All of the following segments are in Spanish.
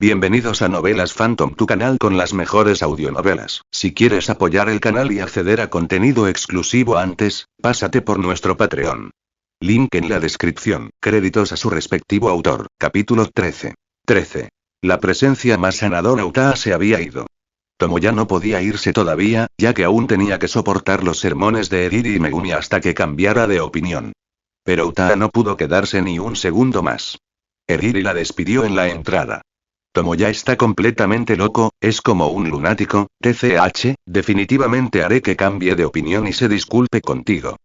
Bienvenidos a Novelas Phantom, tu canal con las mejores audionovelas. Si quieres apoyar el canal y acceder a contenido exclusivo antes, pásate por nuestro Patreon. Link en la descripción. Créditos a su respectivo autor. Capítulo 13. La presencia más sanadora Utaa se había ido. Tomoya no podía irse todavía, ya que aún tenía que soportar los sermones de Eriri y Megumi hasta que cambiara de opinión. Pero Utaa no pudo quedarse ni un segundo más. Eriri la despidió en la entrada. Tomoya está completamente loco, es como un lunático, TCH, definitivamente haré que cambie de opinión y se disculpe contigo.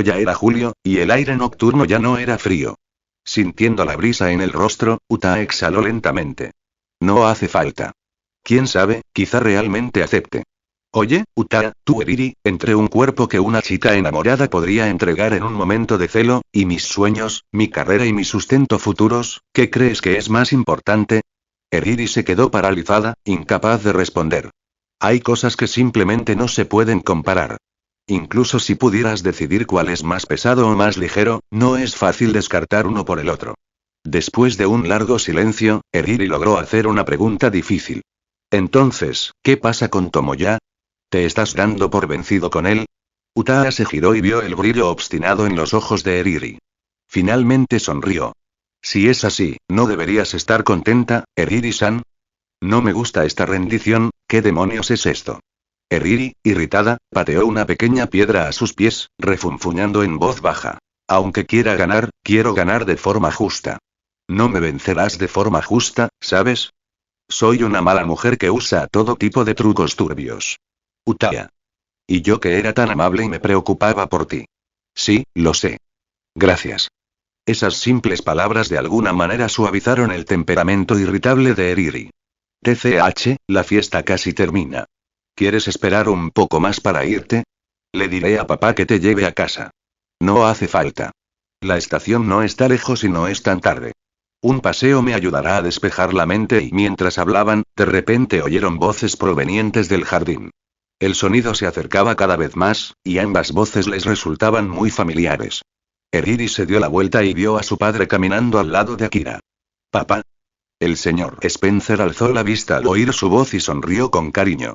Ya era julio, y el aire nocturno ya no era frío. Sintiendo la brisa en el rostro, Utaa exhaló lentamente. No hace falta. Quién sabe, quizá realmente acepte. Oye, Utaa, tú Eriri, entre un cuerpo que una chica enamorada podría entregar en un momento de celo, y mis sueños, mi carrera y mi sustento futuros, ¿qué crees que es más importante? Eriri se quedó paralizada, incapaz de responder. Hay cosas que simplemente no se pueden comparar. Incluso si pudieras decidir cuál es más pesado o más ligero, no es fácil descartar uno por el otro. Después de un largo silencio, Eriri logró hacer una pregunta difícil. Entonces, ¿qué pasa con Tomoya? ¿Te estás dando por vencido con él? Utaa se giró y vio el brillo obstinado en los ojos de Eriri. Finalmente sonrió. Si es así, ¿no deberías estar contenta, Eriri-san? No me gusta esta rendición, ¿qué demonios es esto? Eriri, irritada, pateó una pequeña piedra a sus pies, refunfuñando en voz baja. Aunque quiero ganar de forma justa. No me vencerás de forma justa, ¿sabes? Soy una mala mujer que usa todo tipo de trucos turbios. Utaa. Y yo que era tan amable y me preocupaba por ti. Sí, lo sé. Gracias. Esas simples palabras de alguna manera suavizaron el temperamento irritable de Eriri. TCH, la fiesta casi termina. ¿Quieres esperar un poco más para irte? Le diré a papá que te lleve a casa. No hace falta. La estación no está lejos y no es tan tarde. Un paseo me ayudará a despejar la mente y mientras hablaban, de repente oyeron voces provenientes del jardín. El sonido se acercaba cada vez más, y ambas voces les resultaban muy familiares. Eriri se dio la vuelta y vio a su padre caminando al lado de Akira. ¿Papá? El señor Spencer alzó la vista al oír su voz y sonrió con cariño.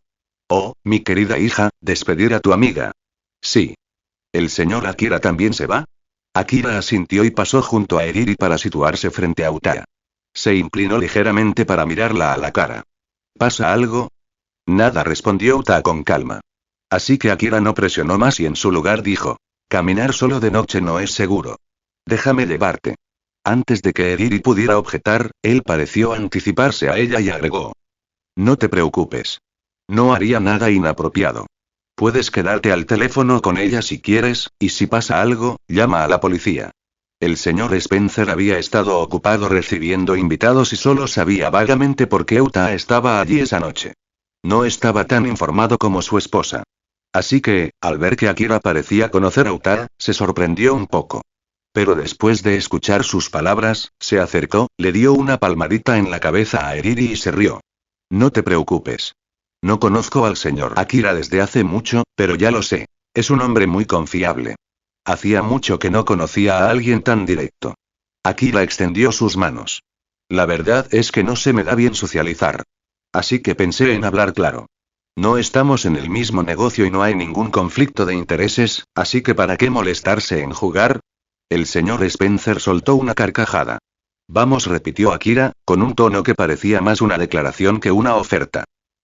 Oh, mi querida hija, despedir a tu amiga. Sí. ¿El señor Akira también se va? Akira asintió y pasó junto a Eriri para situarse frente a Utaa. Se inclinó ligeramente para mirarla a la cara. ¿Pasa algo? Nada, respondió Utaa con calma. Así que Akira no presionó más y en su lugar dijo. Caminar solo de noche no es seguro. Déjame llevarte. Antes de que Eriri pudiera objetar, él pareció anticiparse a ella y agregó. No te preocupes. No haría nada inapropiado. Puedes quedarte al teléfono con ella si quieres, y si pasa algo, llama a la policía. El señor Spencer había estado ocupado recibiendo invitados y solo sabía vagamente por qué Utaa estaba allí esa noche. No estaba tan informado como su esposa. Así que, al ver que Akira parecía conocer a Utaa, se sorprendió un poco. Pero después de escuchar sus palabras, se acercó, le dio una palmadita en la cabeza a Eriri y se rió. No te preocupes. No conozco al señor Akira desde hace mucho, pero ya lo sé. Es un hombre muy confiable. Hacía mucho que no conocía a alguien tan directo. Akira extendió sus manos. La verdad es que no se me da bien socializar. Así que pensé en hablar claro. No estamos en el mismo negocio y no hay ningún conflicto de intereses, así que ¿para qué molestarse en jugar? El señor Spencer soltó una carcajada. Vamos, repitió Akira, con un tono que parecía más una declaración que una oferta.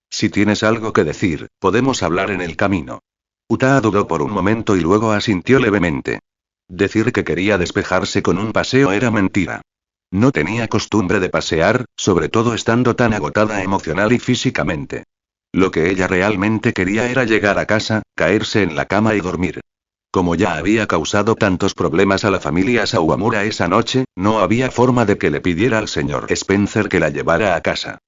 Si tienes algo que decir, podemos hablar en el camino. Utaa dudó por un momento y luego asintió levemente. Decir que quería despejarse con un paseo era mentira. No tenía costumbre de pasear, sobre todo estando tan agotada emocional y físicamente. Lo que ella realmente quería era llegar a casa, caerse en la cama y dormir. Como ya había causado tantos problemas a la familia Sawamura esa noche, no había forma de que le pidiera al señor Spencer que la llevara a casa.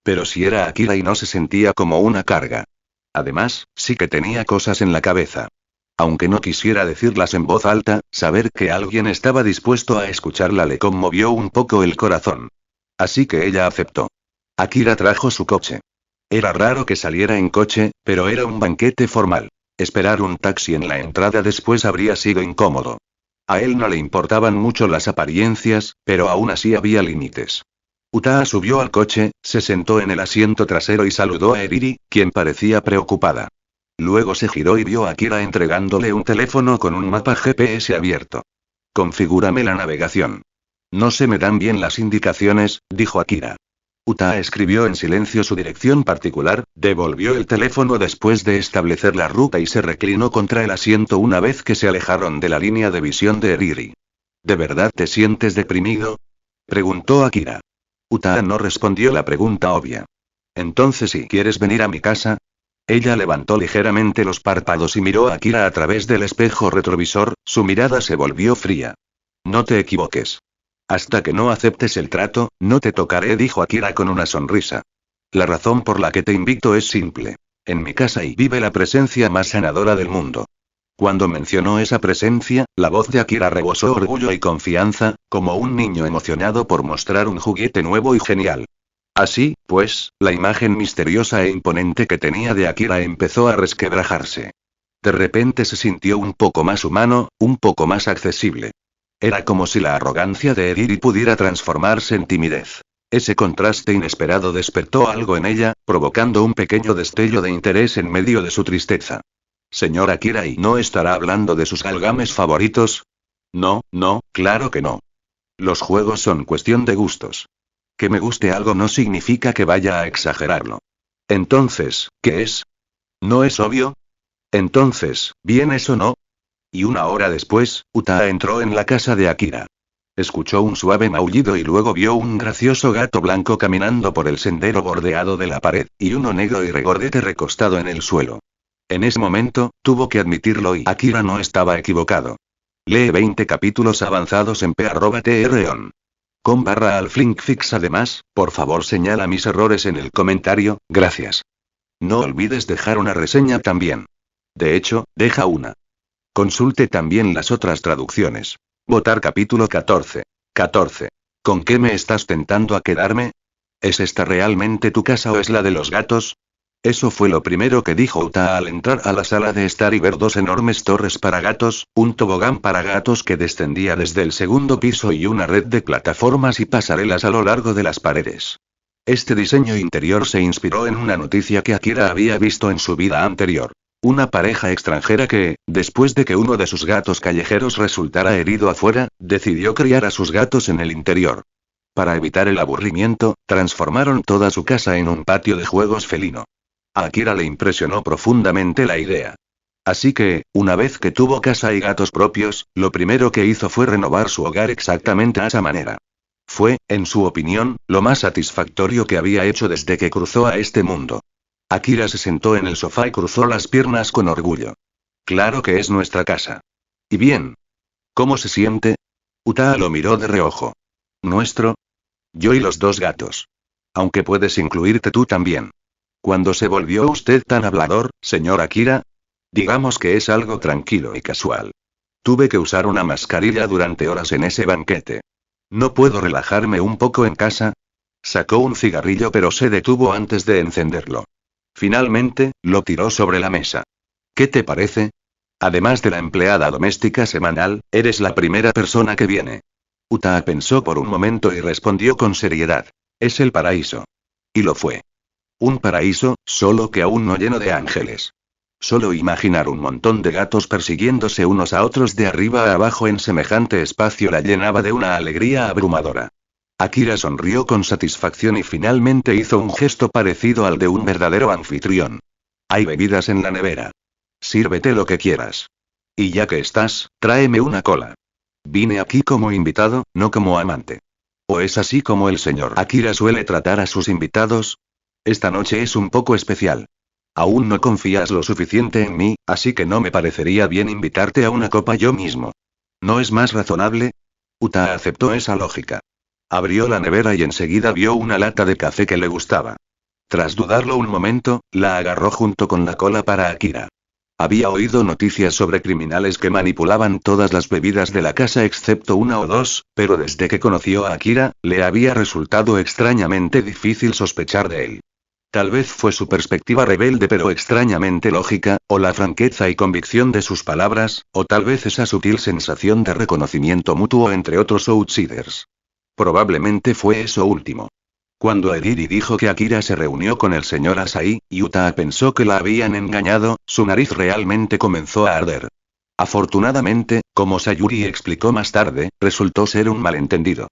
Pero si era Akira y no se sentía como una carga. Además, sí que tenía cosas en la cabeza. Aunque no quisiera decirlas en voz alta, saber que alguien estaba dispuesto a escucharla le conmovió un poco el corazón. Así que ella aceptó. Akira trajo su coche. Era raro que saliera en coche, pero era un banquete formal. Esperar un taxi en la entrada después habría sido incómodo. A él no le importaban mucho las apariencias, pero aún así había límites. Utaa subió al coche, se sentó en el asiento trasero y saludó a Eriri, quien parecía preocupada. Luego se giró y vio a Akira entregándole un teléfono con un mapa GPS abierto. Configúrame la navegación. No se me dan bien las indicaciones, dijo Akira. Utaa escribió en silencio su dirección particular, devolvió el teléfono después de establecer la ruta y se reclinó contra el asiento una vez que se alejaron de la línea de visión de Eriri. ¿De verdad te sientes deprimido?, preguntó Akira. Utaa no respondió la pregunta obvia. Entonces, ¿si quieres venir a mi casa? Ella levantó ligeramente los párpados y miró a Akira a través del espejo retrovisor, su mirada se volvió fría. No te equivoques. Hasta que no aceptes el trato, no te tocaré, dijo Akira con una sonrisa. La razón por la que te invito es simple. En mi casa y vive la presencia más sanadora del mundo. Cuando mencionó esa presencia, la voz de Akira rebosó orgullo y confianza, como un niño emocionado por mostrar un juguete nuevo y genial. Así, pues, la imagen misteriosa e imponente que tenía de Akira empezó a resquebrajarse. De repente se sintió un poco más humano, un poco más accesible. Era como si la arrogancia de Eriri pudiera transformarse en timidez. Ese contraste inesperado despertó algo en ella, provocando un pequeño destello de interés en medio de su tristeza. Señor Akira, ¿y no estará hablando de sus galgames favoritos? No, claro que no. Los juegos son cuestión de gustos. Que me guste algo no significa que vaya a exagerarlo. Entonces, ¿qué es? ¿No es obvio? Entonces, ¿bien es o no? Y una hora después, Utaa entró en la casa de Akira. Escuchó un suave maullido y luego vio un gracioso gato blanco caminando por el sendero bordeado de la pared, y uno negro y regordete recostado en el suelo. En ese momento, tuvo que admitirlo y Akira no estaba equivocado. Lee 20 capítulos avanzados en p@tron.com/alflinkfix. Además, por favor señala mis errores en el comentario, gracias. No olvides dejar una reseña también. De hecho, deja una. Consulte también las otras traducciones. Votar capítulo 14. 14. ¿Con qué me estás tentando a quedarme? ¿Es esta realmente tu casa o es la de los gatos? Eso fue lo primero que dijo Utaa al entrar a la sala de estar y ver dos enormes torres para gatos, un tobogán para gatos que descendía desde el segundo piso y una red de plataformas y pasarelas a lo largo de las paredes. Este diseño interior se inspiró en una noticia que Akira había visto en su vida anterior. Una pareja extranjera que, después de que uno de sus gatos callejeros resultara herido afuera, decidió criar a sus gatos en el interior. Para evitar el aburrimiento, transformaron toda su casa en un patio de juegos felino. A Akira le impresionó profundamente la idea. Así que, una vez que tuvo casa y gatos propios, lo primero que hizo fue renovar su hogar exactamente a esa manera. Fue, en su opinión, lo más satisfactorio que había hecho desde que cruzó a este mundo. Akira se sentó en el sofá y cruzó las piernas con orgullo. Claro que es nuestra casa. ¿Y bien? ¿Cómo se siente? Utaa lo miró de reojo. ¿Nuestro? Yo y los dos gatos. Aunque puedes incluirte tú también. ¿Cuándo se volvió usted tan hablador, señor Akira? Digamos que es algo tranquilo y casual. Tuve que usar una mascarilla durante horas en ese banquete. ¿No puedo relajarme un poco en casa? Sacó un cigarrillo pero se detuvo antes de encenderlo. Finalmente, lo tiró sobre la mesa. ¿Qué te parece? Además de la empleada doméstica semanal, eres la primera persona que viene. Utaa pensó por un momento y respondió con seriedad. Es el paraíso. Y lo fue. Un paraíso, solo que aún no lleno de ángeles. Solo imaginar un montón de gatos persiguiéndose unos a otros de arriba a abajo en semejante espacio la llenaba de una alegría abrumadora. Akira sonrió con satisfacción y finalmente hizo un gesto parecido al de un verdadero anfitrión. Hay bebidas en la nevera. Sírvete lo que quieras. Y ya que estás, tráeme una cola. Vine aquí como invitado, no como amante. ¿O es así como el señor Akira suele tratar a sus invitados? Esta noche es un poco especial. Aún no confías lo suficiente en mí, así que no me parecería bien invitarte a una copa yo mismo. ¿No es más razonable? Utaa aceptó esa lógica. Abrió la nevera y enseguida vio una lata de café que le gustaba. Tras dudarlo un momento, la agarró junto con la cola para Akira. Había oído noticias sobre criminales que manipulaban todas las bebidas de la casa excepto una o dos, pero desde que conoció a Akira, le había resultado extrañamente difícil sospechar de él. Tal vez fue su perspectiva rebelde pero extrañamente lógica, o la franqueza y convicción de sus palabras, o tal vez esa sutil sensación de reconocimiento mutuo entre otros outsiders. Probablemente fue eso último. Cuando Ediri dijo que Akira se reunió con el señor Asahi, y Utaa pensó que la habían engañado, su nariz realmente comenzó a arder. Afortunadamente, como Sayuri explicó más tarde, resultó ser un malentendido.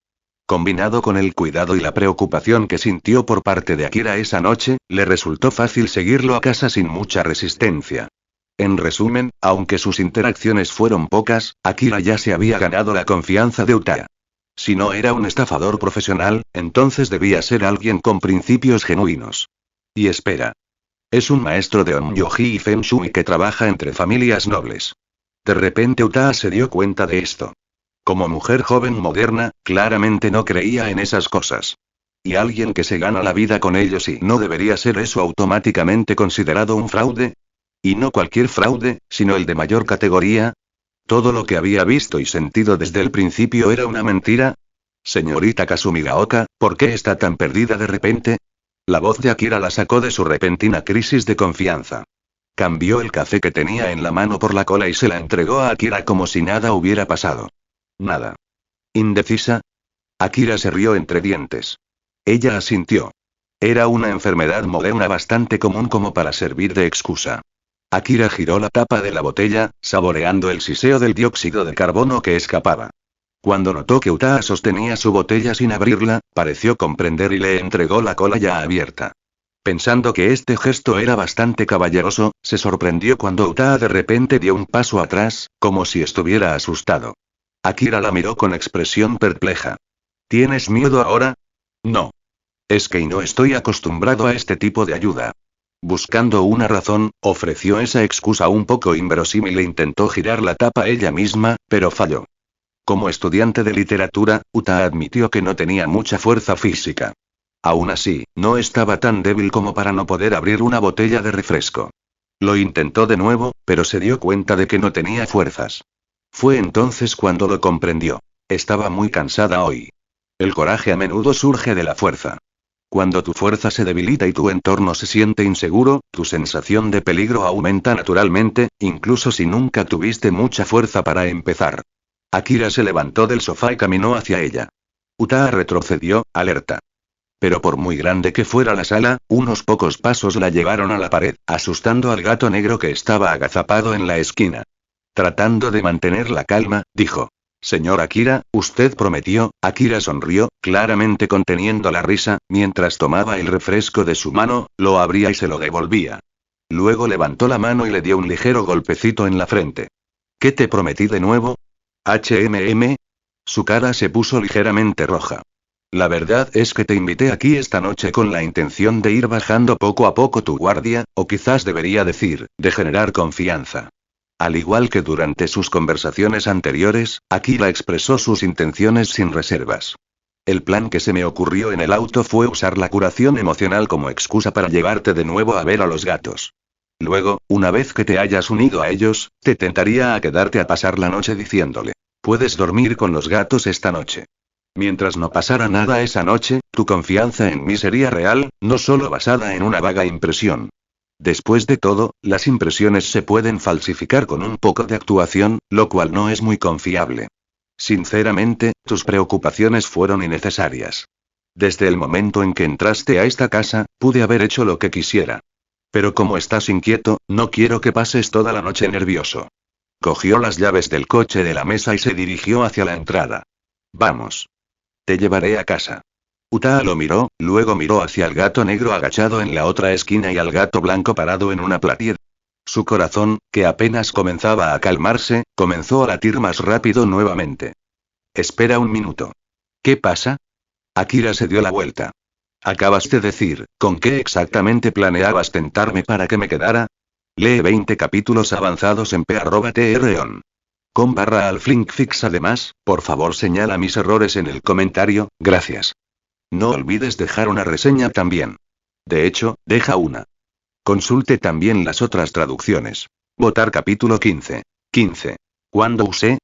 Combinado con el cuidado y la preocupación que sintió por parte de Akira esa noche, le resultó fácil seguirlo a casa sin mucha resistencia. En resumen, aunque sus interacciones fueron pocas, Akira ya se había ganado la confianza de Utaa. Si no era un estafador profesional, entonces debía ser alguien con principios genuinos. Y espera. Es un maestro de Onmyoji y Feng Shui que trabaja entre familias nobles. De repente Utaa se dio cuenta de esto. Como mujer joven moderna, claramente no creía en esas cosas. ¿Y alguien que se gana la vida con ellos y no debería ser eso automáticamente considerado un fraude? Y no cualquier fraude, sino el de mayor categoría. ¿Todo lo que había visto y sentido desde el principio era una mentira? Señorita Kasumigaoka, ¿por qué está tan perdida de repente? La voz de Akira la sacó de su repentina crisis de confianza. Cambió el café que tenía en la mano por la cola y se la entregó a Akira como si nada hubiera pasado. Nada. ¿Indecisa? Akira se rió entre dientes. Ella asintió. Era una enfermedad moderna bastante común como para servir de excusa. Akira giró la tapa de la botella, saboreando el siseo del dióxido de carbono que escapaba. Cuando notó que Utaa sostenía su botella sin abrirla, pareció comprender y le entregó la cola ya abierta. Pensando que este gesto era bastante caballeroso, se sorprendió cuando Utaa de repente dio un paso atrás, como si estuviera asustado. Akira la miró con expresión perpleja. ¿Tienes miedo ahora? No. Es que no estoy acostumbrado a este tipo de ayuda. Buscando una razón, ofreció esa excusa un poco inverosímil e intentó girar la tapa ella misma, pero falló. Como estudiante de literatura, Utaa admitió que no tenía mucha fuerza física. Aún así, no estaba tan débil como para no poder abrir una botella de refresco. Lo intentó de nuevo, pero se dio cuenta de que no tenía fuerzas. Fue entonces cuando lo comprendió. Estaba muy cansada hoy. El coraje a menudo surge de la fuerza. Cuando tu fuerza se debilita y tu entorno se siente inseguro, tu sensación de peligro aumenta naturalmente, incluso si nunca tuviste mucha fuerza para empezar. Akira se levantó del sofá y caminó hacia ella. Utaa retrocedió, alerta. Pero por muy grande que fuera la sala, unos pocos pasos la llevaron a la pared, asustando al gato negro que estaba agazapado en la esquina. Tratando de mantener la calma, dijo. Señor Akira, usted prometió. Akira sonrió, claramente conteniendo la risa, mientras tomaba el refresco de su mano, lo abría y se lo devolvía. Luego levantó la mano y le dio un ligero golpecito en la frente. ¿Qué te prometí de nuevo? ¿HMM? Su cara se puso ligeramente roja. La verdad es que te invité aquí esta noche con la intención de ir bajando poco a poco tu guardia, o quizás debería decir, de generar confianza. Al igual que durante sus conversaciones anteriores, Akira expresó sus intenciones sin reservas. El plan que se me ocurrió en el auto fue usar la curación emocional como excusa para llevarte de nuevo a ver a los gatos. Luego, una vez que te hayas unido a ellos, te tentaría a quedarte a pasar la noche diciéndole, puedes dormir con los gatos esta noche. Mientras no pasara nada esa noche, tu confianza en mí sería real, no solo basada en una vaga impresión. Después de todo, las impresiones se pueden falsificar con un poco de actuación, lo cual no es muy confiable. Sinceramente, tus preocupaciones fueron innecesarias. Desde el momento en que entraste a esta casa, pude haber hecho lo que quisiera. Pero como estás inquieto, no quiero que pases toda la noche nervioso. Cogió las llaves del coche de la mesa y se dirigió hacia la entrada. Vamos. Te llevaré a casa. Utaa lo miró, luego miró hacia el gato negro agachado en la otra esquina y al gato blanco parado en una platier. Su corazón, que apenas comenzaba a calmarse, comenzó a latir más rápido nuevamente. Espera un minuto. ¿Qué pasa? Akira se dio la vuelta. Acabas de decir, ¿con qué exactamente planeabas tentarme para que me quedara? Lee 20 capítulos avanzados en p@tron. /alflinkfix. Además, por favor señala mis errores en el comentario, gracias. No olvides dejar una reseña también. De hecho, deja una. Consulte también las otras traducciones. Votar capítulo 15. 15. ¿Cuándo usé?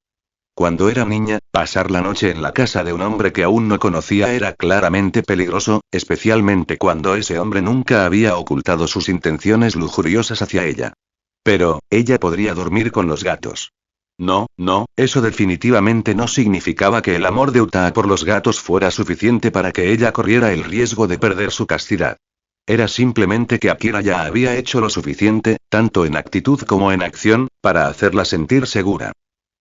Cuando era niña, pasar la noche en la casa de un hombre que aún no conocía era claramente peligroso, especialmente cuando ese hombre nunca había ocultado sus intenciones lujuriosas hacia ella. Pero, ella podría dormir con los gatos. No, no, eso definitivamente no significaba que el amor de Utaa por los gatos fuera suficiente para que ella corriera el riesgo de perder su castidad. Era simplemente que Akira ya había hecho lo suficiente, tanto en actitud como en acción, para hacerla sentir segura.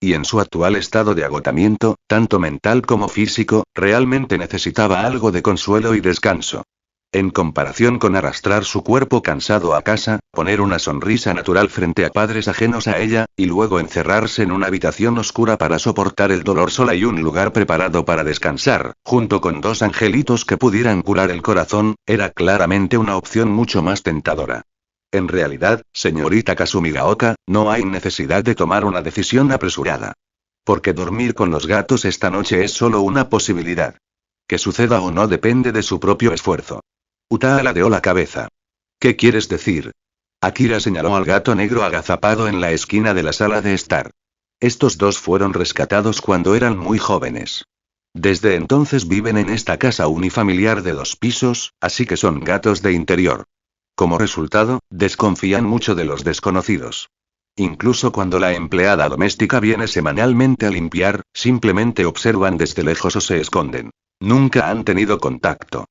Y en su actual estado de agotamiento, tanto mental como físico, realmente necesitaba algo de consuelo y descanso. En comparación con arrastrar su cuerpo cansado a casa, poner una sonrisa natural frente a padres ajenos a ella, y luego encerrarse en una habitación oscura para soportar el dolor sola y un lugar preparado para descansar, junto con dos angelitos que pudieran curar el corazón, era claramente una opción mucho más tentadora. En realidad, señorita Kasumigaoka, no hay necesidad de tomar una decisión apresurada. Porque dormir con los gatos esta noche es solo una posibilidad. Que suceda o no depende de su propio esfuerzo. Utaa ladeó la cabeza. ¿Qué quieres decir? Akira señaló al gato negro agazapado en la esquina de la sala de estar. Estos dos fueron rescatados cuando eran muy jóvenes. Desde entonces viven en esta casa unifamiliar de 2 pisos, así que son gatos de interior. Como resultado, desconfían mucho de los desconocidos. Incluso cuando la empleada doméstica viene semanalmente a limpiar, simplemente observan desde lejos o se esconden. Nunca han tenido contacto.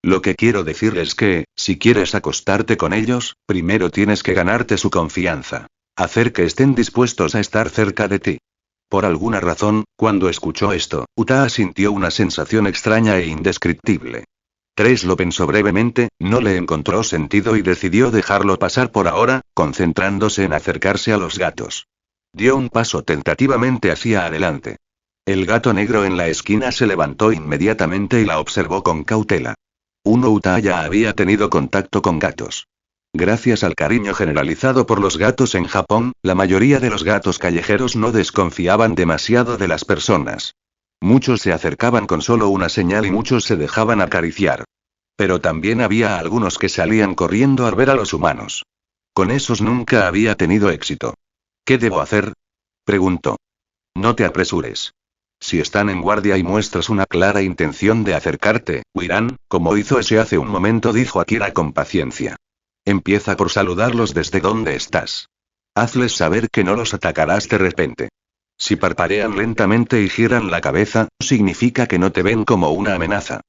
Lo que quiero decir es que, si quieres acostarte con ellos, primero tienes que ganarte su confianza. Hacer que estén dispuestos a estar cerca de ti. Por alguna razón, cuando escuchó esto, Utaa sintió una sensación extraña e indescriptible. Tres lo pensó brevemente, no le encontró sentido y decidió dejarlo pasar por ahora, concentrándose en acercarse a los gatos. Dio un paso tentativamente hacia adelante. El gato negro en la esquina se levantó inmediatamente y la observó con cautela. Utaa ya había tenido contacto con gatos. Gracias al cariño generalizado por los gatos en Japón, la mayoría de los gatos callejeros no desconfiaban demasiado de las personas. Muchos se acercaban con solo una señal y muchos se dejaban acariciar. Pero también había algunos que salían corriendo al ver a los humanos. Con esos nunca había tenido éxito. ¿Qué debo hacer? Preguntó. No te apresures. Si están en guardia y muestras una clara intención de acercarte, huirán, como hizo ese hace un momento, dijo Akira con paciencia. Empieza por saludarlos desde donde estás. Hazles saber que no los atacarás de repente. Si parpadean lentamente y giran la cabeza, significa que no te ven como una amenaza.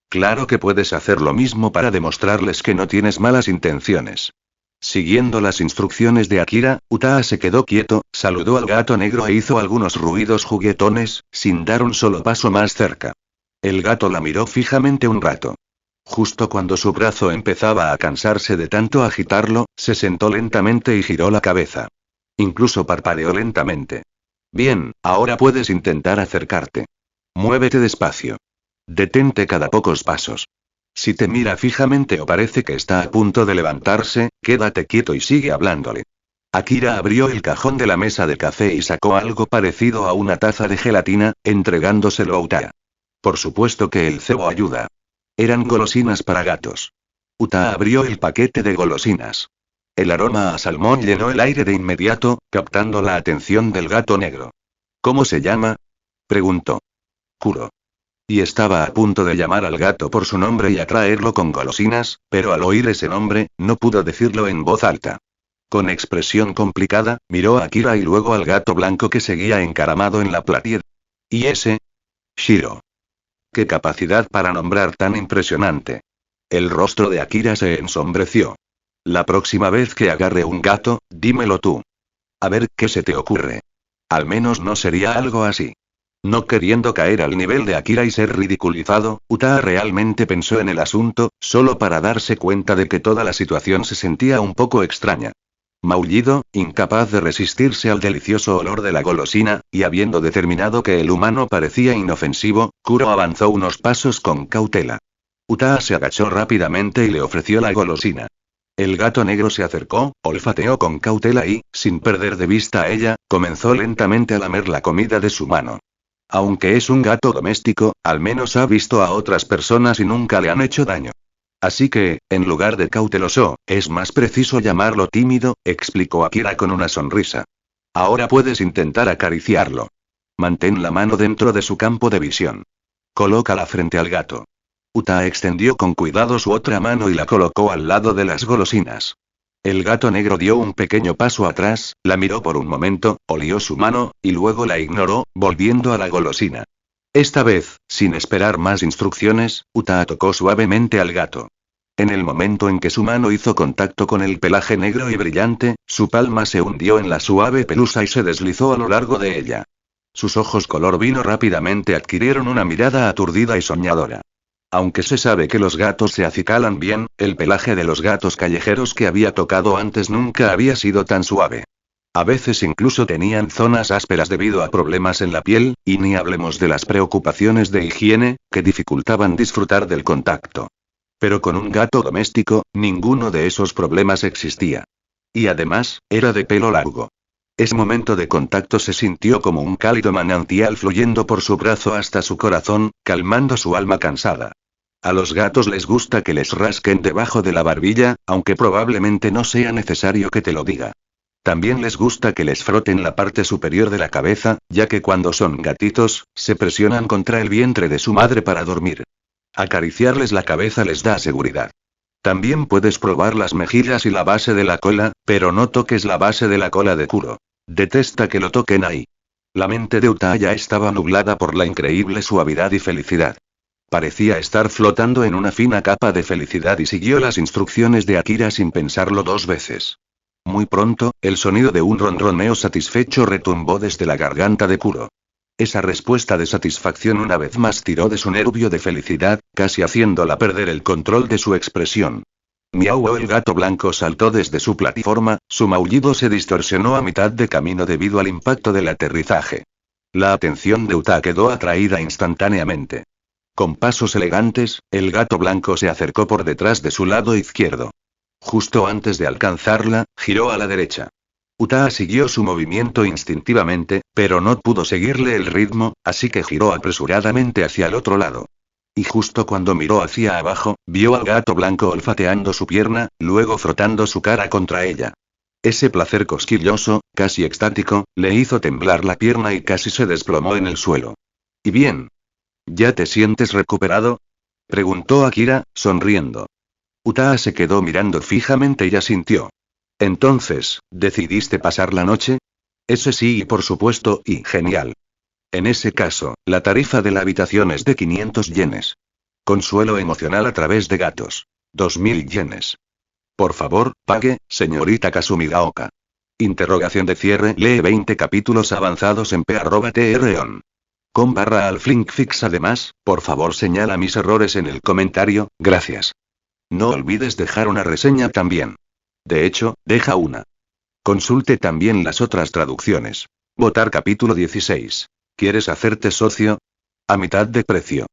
Claro que puedes hacer lo mismo para demostrarles que no tienes malas intenciones. Siguiendo las instrucciones de Akira, Utaa se quedó quieto, saludó al gato negro e hizo algunos ruidos juguetones, sin dar un solo paso más cerca. El gato la miró fijamente un rato. Justo cuando su brazo empezaba a cansarse de tanto agitarlo, se sentó lentamente y giró la cabeza. Incluso parpadeó lentamente. Bien, ahora puedes intentar acercarte. Muévete despacio. Detente cada pocos pasos. Si te mira fijamente o parece que está a punto de levantarse, quédate quieto y sigue hablándole. Akira abrió el cajón de la mesa de café y sacó algo parecido a una taza de gelatina, entregándoselo a Utaa. Por supuesto que el cebo ayuda. Eran golosinas para gatos. Utaa abrió el paquete de golosinas. El aroma a salmón llenó el aire de inmediato, captando la atención del gato negro. ¿Cómo se llama? Preguntó. Kuro. Y estaba a punto de llamar al gato por su nombre y atraerlo con golosinas, pero al oír ese nombre, no pudo decirlo en voz alta. Con expresión complicada, miró a Akira y luego al gato blanco que seguía encaramado en la platier. ¿Y ese? Shiro. ¡Qué capacidad para nombrar tan impresionante! El rostro de Akira se ensombreció. La próxima vez que agarre un gato, dímelo tú. A ver qué se te ocurre. Al menos no sería algo así. No queriendo caer al nivel de Akira y ser ridiculizado, Utaa realmente pensó en el asunto, solo para darse cuenta de que toda la situación se sentía un poco extraña. Maullido, incapaz de resistirse al delicioso olor de la golosina, y habiendo determinado que el humano parecía inofensivo, Kuro avanzó unos pasos con cautela. Utaa se agachó rápidamente y le ofreció la golosina. El gato negro se acercó, olfateó con cautela y, sin perder de vista a ella, comenzó lentamente a lamer la comida de su mano. Aunque es un gato doméstico, al menos ha visto a otras personas y nunca le han hecho daño. Así que, en lugar de cauteloso, es más preciso llamarlo tímido, explicó Akira con una sonrisa. Ahora puedes intentar acariciarlo. Mantén la mano dentro de su campo de visión. Colócala frente al gato. Utaa extendió con cuidado su otra mano y la colocó al lado de las golosinas. El gato negro dio un pequeño paso atrás, la miró por un momento, olió su mano, y luego la ignoró, volviendo a la golosina. Esta vez, sin esperar más instrucciones, Uta tocó suavemente al gato. En el momento en que su mano hizo contacto con el pelaje negro y brillante, su palma se hundió en la suave pelusa y se deslizó a lo largo de ella. Sus ojos color vino rápidamente adquirieron una mirada aturdida y soñadora. Aunque se sabe que los gatos se acicalan bien, el pelaje de los gatos callejeros que había tocado antes nunca había sido tan suave. A veces incluso tenían zonas ásperas debido a problemas en la piel, y ni hablemos de las preocupaciones de higiene, que dificultaban disfrutar del contacto. Pero con un gato doméstico, ninguno de esos problemas existía. Y además, era de pelo largo. Ese momento de contacto se sintió como un cálido manantial fluyendo por su brazo hasta su corazón, calmando su alma cansada. A los gatos les gusta que les rasquen debajo de la barbilla, aunque probablemente no sea necesario que te lo diga. También les gusta que les froten la parte superior de la cabeza, ya que cuando son gatitos, se presionan contra el vientre de su madre para dormir. Acariciarles la cabeza les da seguridad. También puedes probar las mejillas y la base de la cola, pero no toques la base de la cola de Kuro. Detesta que lo toquen ahí. La mente de Uta ya estaba nublada por la increíble suavidad y felicidad. Parecía estar flotando en una fina capa de felicidad y siguió las instrucciones de Akira sin pensarlo dos veces. Muy pronto, el sonido de un ronroneo satisfecho retumbó desde la garganta de Kuro. Esa respuesta de satisfacción una vez más tiró de su nervio de felicidad, casi haciéndola perder el control de su expresión. Miau, el gato blanco saltó desde su plataforma, su maullido se distorsionó a mitad de camino debido al impacto del aterrizaje. La atención de Uta quedó atraída instantáneamente. Con pasos elegantes, el gato blanco se acercó por detrás de su lado izquierdo. Justo antes de alcanzarla, giró a la derecha. Uta siguió su movimiento instintivamente, pero no pudo seguirle el ritmo, así que giró apresuradamente hacia el otro lado. Y justo cuando miró hacia abajo, vio al gato blanco olfateando su pierna, luego frotando su cara contra ella. Ese placer cosquilloso, casi extático, le hizo temblar la pierna y casi se desplomó en el suelo. ¿Y bien? ¿Ya te sientes recuperado?, preguntó Akira, sonriendo. Uta se quedó mirando fijamente y asintió. Entonces, ¿decidiste pasar la noche? Ese sí, y por supuesto, y genial. En ese caso, la tarifa de la habitación es de 500 yenes. Consuelo emocional a través de gatos. 2000 yenes. Por favor, pague, señorita Kasumigaoka. Interrogación de cierre. Lee 20 capítulos avanzados en p@tron. .com/alflinkfix. Además, por favor señala mis errores en el comentario, gracias. No olvides dejar una reseña también. De hecho, deja una. Consulte también las otras traducciones. Votar capítulo 16. ¿Quieres hacerte socio? A mitad de precio.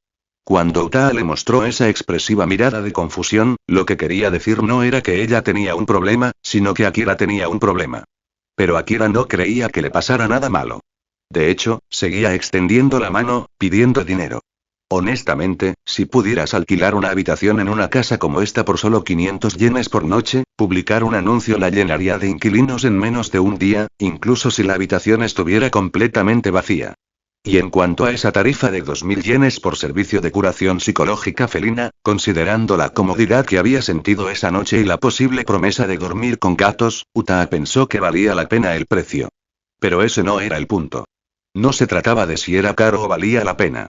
Cuando Uta le mostró esa expresiva mirada de confusión, lo que quería decir no era que ella tenía un problema, sino que Akira tenía un problema. Pero Akira no creía que le pasara nada malo. De hecho, seguía extendiendo la mano, pidiendo dinero. Honestamente, si pudieras alquilar una habitación en una casa como esta por solo 500 yenes por noche, publicar un anuncio la llenaría de inquilinos en menos de un día, incluso si la habitación estuviera completamente vacía. Y en cuanto a esa tarifa de 2000 yenes por servicio de curación psicológica felina, considerando la comodidad que había sentido esa noche y la posible promesa de dormir con gatos, Uta pensó que valía la pena el precio. Pero ese no era el punto. No se trataba de si era caro o valía la pena.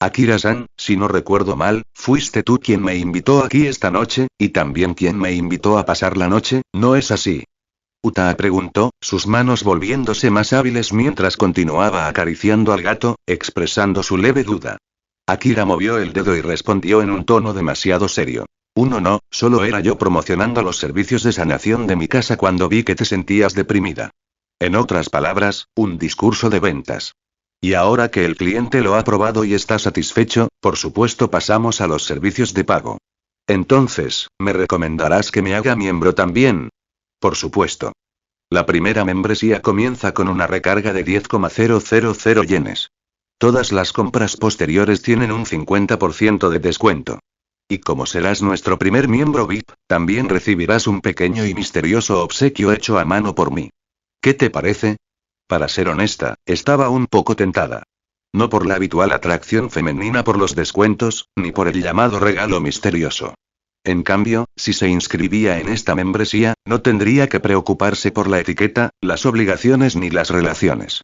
Akira-san, si no recuerdo mal, fuiste tú quien me invitó aquí esta noche, y también quien me invitó a pasar la noche, ¿no es así? Uta preguntó, sus manos volviéndose más hábiles mientras continuaba acariciando al gato, expresando su leve duda. Akira movió el dedo y respondió en un tono demasiado serio. No, solo era yo promocionando los servicios de sanación de mi casa cuando vi que te sentías deprimida. En otras palabras, un discurso de ventas. Y ahora que el cliente lo ha probado y está satisfecho, por supuesto pasamos a los servicios de pago. Entonces, ¿me recomendarás que me haga miembro también? Por supuesto. La primera membresía comienza con una recarga de 10,000 yenes. Todas las compras posteriores tienen un 50% de descuento. Y como serás nuestro primer miembro VIP, también recibirás un pequeño y misterioso obsequio hecho a mano por mí. ¿Qué te parece? Para ser honesta, estaba un poco tentada. No por la habitual atracción femenina por los descuentos, ni por el llamado regalo misterioso. En cambio, si se inscribía en esta membresía, no tendría que preocuparse por la etiqueta, las obligaciones ni las relaciones.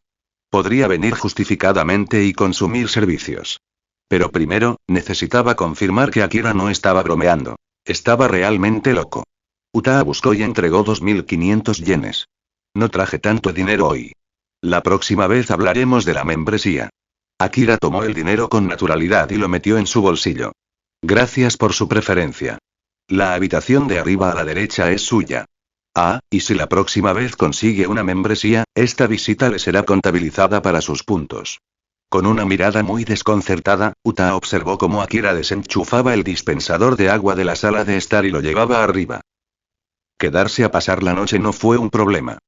Podría venir justificadamente y consumir servicios. Pero primero, necesitaba confirmar que Akira no estaba bromeando. Estaba realmente loco. Utaa buscó y entregó 2.500 yenes. No traje tanto dinero hoy. La próxima vez hablaremos de la membresía. Akira tomó el dinero con naturalidad y lo metió en su bolsillo. Gracias por su preferencia. La habitación de arriba a la derecha es suya. Ah, y si la próxima vez consigue una membresía, esta visita le será contabilizada para sus puntos. Con una mirada muy desconcertada, Utaa observó cómo Akira desenchufaba el dispensador de agua de la sala de estar y lo llevaba arriba. Quedarse a pasar la noche no fue un problema.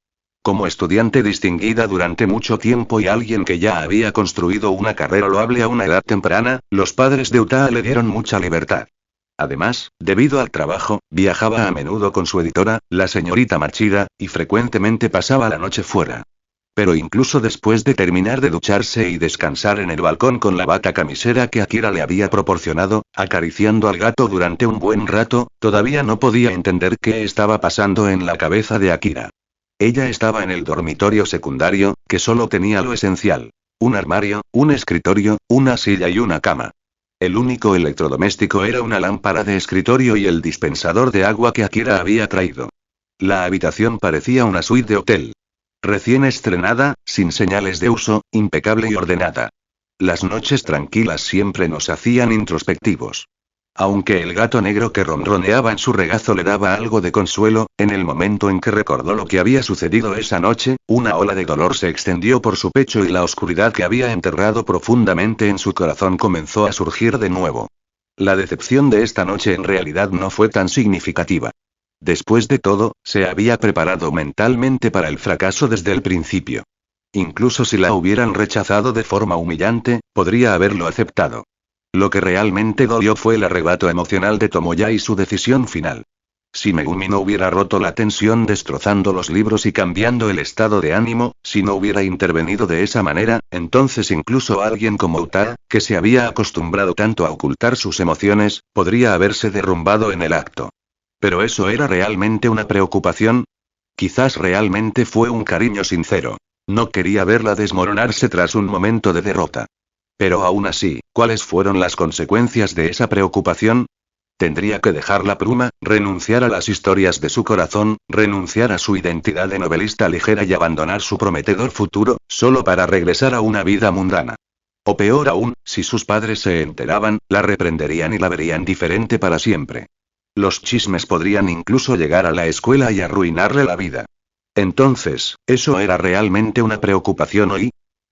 Como estudiante distinguida durante mucho tiempo y alguien que ya había construido una carrera loable a una edad temprana, los padres de Utaa le dieron mucha libertad. Además, debido al trabajo, viajaba a menudo con su editora, la señorita Machida, y frecuentemente pasaba la noche fuera. Pero incluso después de terminar de ducharse y descansar en el balcón con la bata camisera que Akira le había proporcionado, acariciando al gato durante un buen rato, todavía no podía entender qué estaba pasando en la cabeza de Akira. Ella estaba en el dormitorio secundario, que solo tenía lo esencial: un armario, un escritorio, una silla y una cama. El único electrodoméstico era una lámpara de escritorio y el dispensador de agua que Akira había traído. La habitación parecía una suite de hotel. Recién estrenada, sin señales de uso, impecable y ordenada. Las noches tranquilas siempre nos hacían introspectivos. Aunque el gato negro que ronroneaba en su regazo le daba algo de consuelo, en el momento en que recordó lo que había sucedido esa noche, una ola de dolor se extendió por su pecho y la oscuridad que había enterrado profundamente en su corazón comenzó a surgir de nuevo. La decepción de esta noche en realidad no fue tan significativa. Después de todo, se había preparado mentalmente para el fracaso desde el principio. Incluso si la hubieran rechazado de forma humillante, podría haberlo aceptado. Lo que realmente dolió fue el arrebato emocional de Tomoya y su decisión final. Si Megumi no hubiera roto la tensión destrozando los libros y cambiando el estado de ánimo, si no hubiera intervenido de esa manera, entonces incluso alguien como Utaa, que se había acostumbrado tanto a ocultar sus emociones, podría haberse derrumbado en el acto. ¿Pero eso era realmente una preocupación? Quizás realmente fue un cariño sincero. No quería verla desmoronarse tras un momento de derrota. Pero aún así, ¿cuáles fueron las consecuencias de esa preocupación? Tendría que dejar la pluma, renunciar a las historias de su corazón, renunciar a su identidad de novelista ligera y abandonar su prometedor futuro, solo para regresar a una vida mundana. O peor aún, si sus padres se enteraban, la reprenderían y la verían diferente para siempre. Los chismes podrían incluso llegar a la escuela y arruinarle la vida. Entonces, ¿eso era realmente una preocupación hoy?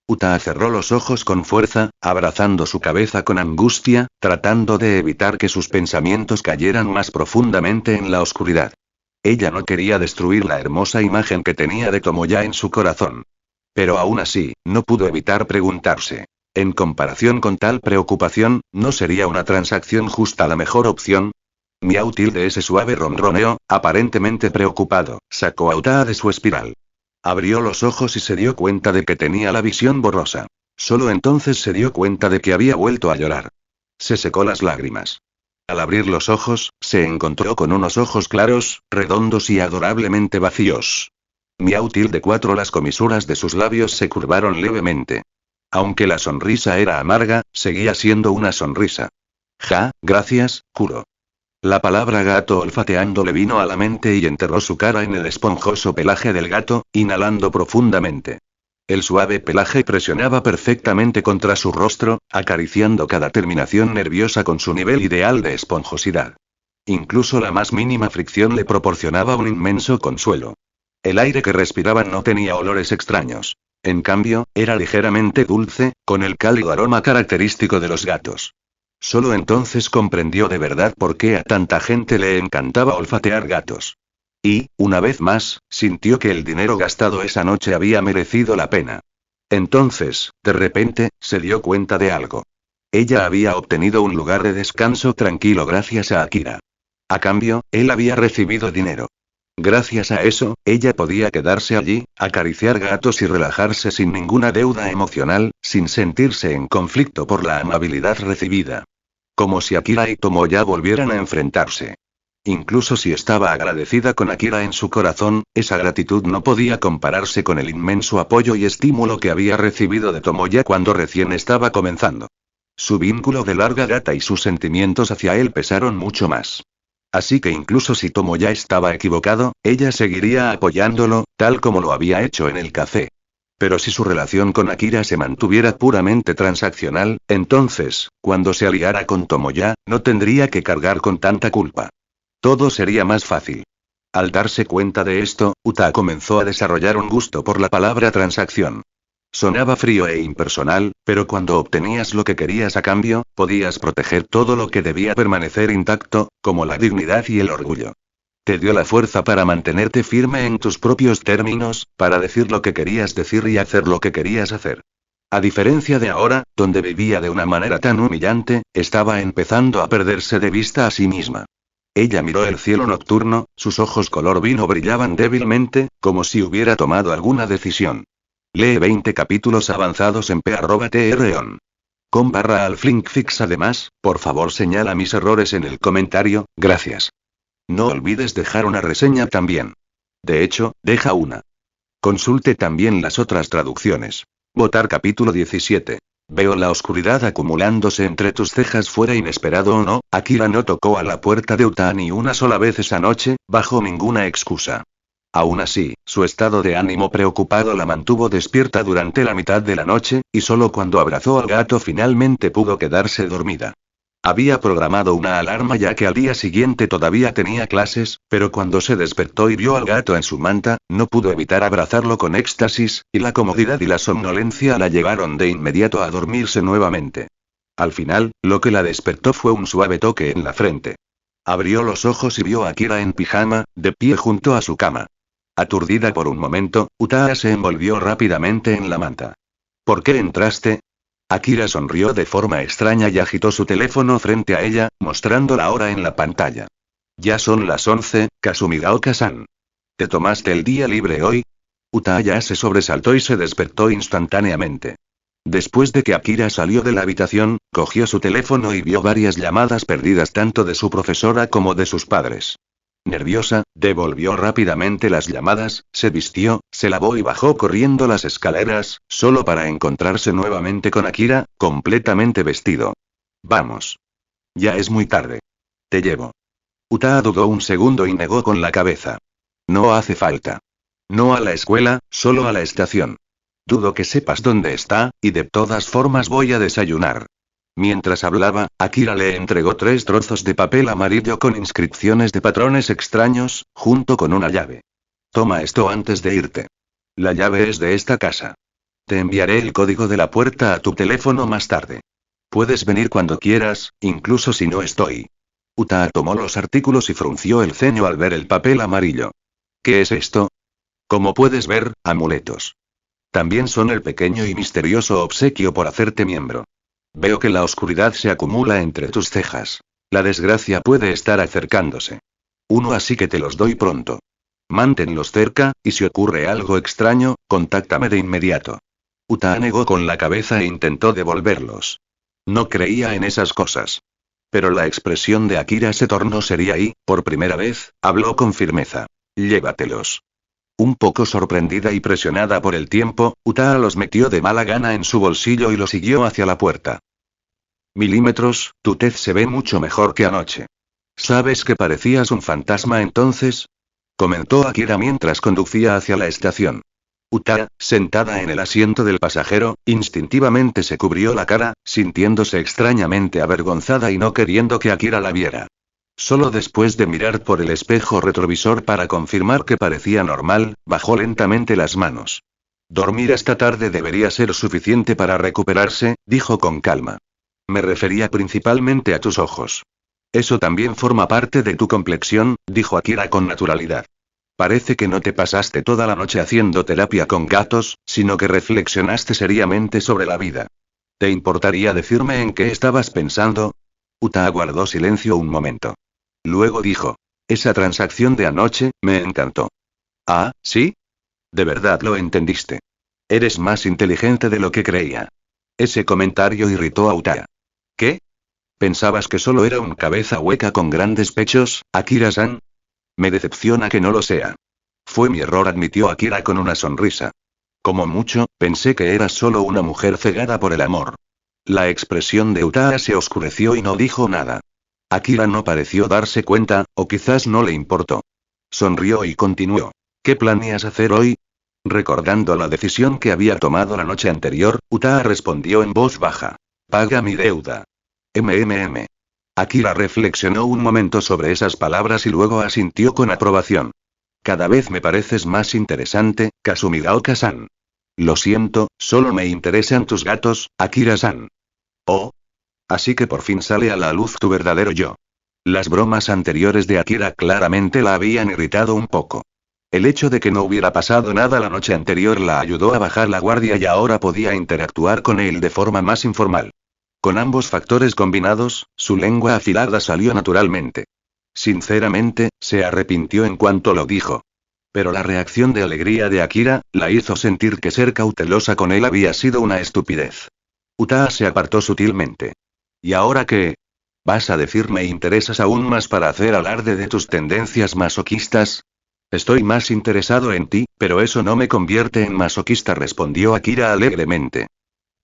Utaa cerró los ojos con fuerza, abrazando su cabeza con angustia, tratando de evitar que sus pensamientos cayeran más profundamente en la oscuridad. Ella no quería destruir la hermosa imagen que tenía de Tomoya en su corazón. Pero aún así, no pudo evitar preguntarse. En comparación con tal preocupación, ¿no sería una transacción justa la mejor opción? Miautil de ese suave ronroneo, aparentemente preocupado, sacó a Utaa de su espiral. Abrió los ojos y se dio cuenta de que tenía la visión borrosa. Solo entonces se dio cuenta de que había vuelto a llorar. Se secó las lágrimas. Al abrir los ojos, se encontró con unos ojos claros, redondos y adorablemente vacíos. Miautil de 4 las comisuras de sus labios se curvaron levemente. Aunque la sonrisa era amarga, seguía siendo una sonrisa. Ja, gracias, Kuro. La palabra gato olfateando le vino a la mente y enterró su cara en el esponjoso pelaje del gato, inhalando profundamente. El suave pelaje presionaba perfectamente contra su rostro, acariciando cada terminación nerviosa con su nivel ideal de esponjosidad. Incluso la más mínima fricción le proporcionaba un inmenso consuelo. El aire que respiraban no tenía olores extraños. En cambio, era ligeramente dulce, con el cálido aroma característico de los gatos. Solo entonces comprendió de verdad por qué a tanta gente le encantaba olfatear gatos. Y, una vez más, sintió que el dinero gastado esa noche había merecido la pena. Entonces, de repente, se dio cuenta de algo. Ella había obtenido un lugar de descanso tranquilo gracias a Akira. A cambio, él había recibido dinero. Gracias a eso, ella podía quedarse allí, acariciar gatos y relajarse sin ninguna deuda emocional, sin sentirse en conflicto por la amabilidad recibida. Como si Akira y Tomoya volvieran a enfrentarse. Incluso si estaba agradecida con Akira en su corazón, esa gratitud no podía compararse con el inmenso apoyo y estímulo que había recibido de Tomoya cuando recién estaba comenzando. Su vínculo de larga data y sus sentimientos hacia él pesaron mucho más. Así que incluso si Tomoya estaba equivocado, ella seguiría apoyándolo, tal como lo había hecho en el café. Pero si su relación con Akira se mantuviera puramente transaccional, entonces, cuando se aliara con Tomoya, no tendría que cargar con tanta culpa. Todo sería más fácil. Al darse cuenta de esto, Uta comenzó a desarrollar un gusto por la palabra transacción. Sonaba frío e impersonal, pero cuando obtenías lo que querías a cambio, podías proteger todo lo que debía permanecer intacto, como la dignidad y el orgullo. Te dio la fuerza para mantenerte firme en tus propios términos, para decir lo que querías decir y hacer lo que querías hacer. A diferencia de ahora, donde vivía de una manera tan humillante, estaba empezando a perderse de vista a sí misma. Ella miró el cielo nocturno, sus ojos color vino brillaban débilmente, como si hubiera tomado alguna decisión. Lee 20 capítulos avanzados en p@treon. com/alflinkfix. Además, por favor señala mis errores en el comentario, gracias. No olvides dejar una reseña también. De hecho, deja una. Consulte también las otras traducciones. Votar capítulo 17. Veo la oscuridad acumulándose entre tus cejas. Fuera inesperado o no, Akira no tocó a la puerta de Uta ni una sola vez esa noche, bajo ninguna excusa. Aún así, su estado de ánimo preocupado la mantuvo despierta durante la mitad de la noche, y solo cuando abrazó al gato finalmente pudo quedarse dormida. Había programado una alarma ya que al día siguiente todavía tenía clases, pero cuando se despertó y vio al gato en su manta, no pudo evitar abrazarlo con éxtasis, y la comodidad y la somnolencia la llevaron de inmediato a dormirse nuevamente. Al final, lo que la despertó fue un suave toque en la frente. Abrió los ojos y vio a Akira en pijama, de pie junto a su cama. Aturdida por un momento, Uta se envolvió rápidamente en la manta. ¿Por qué entraste? Akira sonrió de forma extraña y agitó su teléfono frente a ella, mostrando la hora en la pantalla. Ya son las 11, Kasumigaoka-san. ¿Te tomaste el día libre hoy? Utaya se sobresaltó y se despertó instantáneamente. Después de que Akira salió de la habitación, cogió su teléfono y vio varias llamadas perdidas tanto de su profesora como de sus padres. Nerviosa, devolvió rápidamente las llamadas, se vistió, se lavó y bajó corriendo las escaleras, solo para encontrarse nuevamente con Akira, completamente vestido. Vamos. Ya es muy tarde. Te llevo. Uta dudó un segundo y negó con la cabeza. No hace falta. No a la escuela, solo a la estación. Dudo que sepas dónde está, y de todas formas voy a desayunar. Mientras hablaba, Akira le entregó 3 trozos de papel amarillo con inscripciones de patrones extraños, junto con una llave. Toma esto antes de irte. La llave es de esta casa. Te enviaré el código de la puerta a tu teléfono más tarde. Puedes venir cuando quieras, incluso si no estoy. Uta tomó los artículos y frunció el ceño al ver el papel amarillo. ¿Qué es esto? Como puedes ver, amuletos. También son el pequeño y misterioso obsequio por hacerte miembro. Veo que la oscuridad se acumula entre tus cejas. La desgracia puede estar acercándose. Uno así que te los doy pronto. Manténlos cerca, y si ocurre algo extraño, contáctame de inmediato. Uta negó con la cabeza e intentó devolverlos. No creía en esas cosas. Pero la expresión de Akira se tornó seria y, por primera vez, habló con firmeza. Llévatelos. Un poco sorprendida y presionada por el tiempo, Uta los metió de mala gana en su bolsillo y lo siguió hacia la puerta. Milímetros, tu tez se ve mucho mejor que anoche. ¿Sabes que parecías un fantasma entonces? Comentó Akira mientras conducía hacia la estación. Uta, sentada en el asiento del pasajero, instintivamente se cubrió la cara, sintiéndose extrañamente avergonzada y no queriendo que Akira la viera. Solo después de mirar por el espejo retrovisor para confirmar que parecía normal, bajó lentamente las manos. Dormir esta tarde debería ser suficiente para recuperarse, dijo con calma. Me refería principalmente a tus ojos. Eso también forma parte de tu complexión, dijo Akira con naturalidad. Parece que no te pasaste toda la noche haciendo terapia con gatos, sino que reflexionaste seriamente sobre la vida. ¿Te importaría decirme en qué estabas pensando? Uta guardó silencio un momento. Luego dijo. Esa transacción de anoche, me encantó. Ah, ¿sí? De verdad lo entendiste. Eres más inteligente de lo que creía. Ese comentario irritó a Uta. ¿Qué? ¿Pensabas que solo era un cabeza hueca con grandes pechos, Akira-san? Me decepciona que no lo sea. Fue mi error, admitió Akira con una sonrisa. Como mucho, pensé que eras solo una mujer cegada por el amor. La expresión de Utaa se oscureció y no dijo nada. Akira no pareció darse cuenta, o quizás no le importó. Sonrió y continuó. ¿Qué planeas hacer hoy? Recordando la decisión que había tomado la noche anterior, Utaa respondió en voz baja. Paga mi deuda. Akira reflexionó un momento sobre esas palabras y luego asintió con aprobación. Cada vez me pareces más interesante, Kasumigaoka-san. Lo siento, solo me interesan tus gatos, Akira-san. Oh. Así que por fin sale a la luz tu verdadero yo. Las bromas anteriores de Akira claramente la habían irritado un poco. El hecho de que no hubiera pasado nada la noche anterior la ayudó a bajar la guardia y ahora podía interactuar con él de forma más informal. Con ambos factores combinados, su lengua afilada salió naturalmente. Sinceramente, se arrepintió en cuanto lo dijo. Pero la reacción de alegría de Akira, la hizo sentir que ser cautelosa con él había sido una estupidez. Utaa se apartó sutilmente. ¿Y ahora qué? ¿Vas a decir me interesas aún más para hacer alarde de tus tendencias masoquistas? Estoy más interesado en ti, pero eso no me convierte en masoquista, respondió Akira alegremente.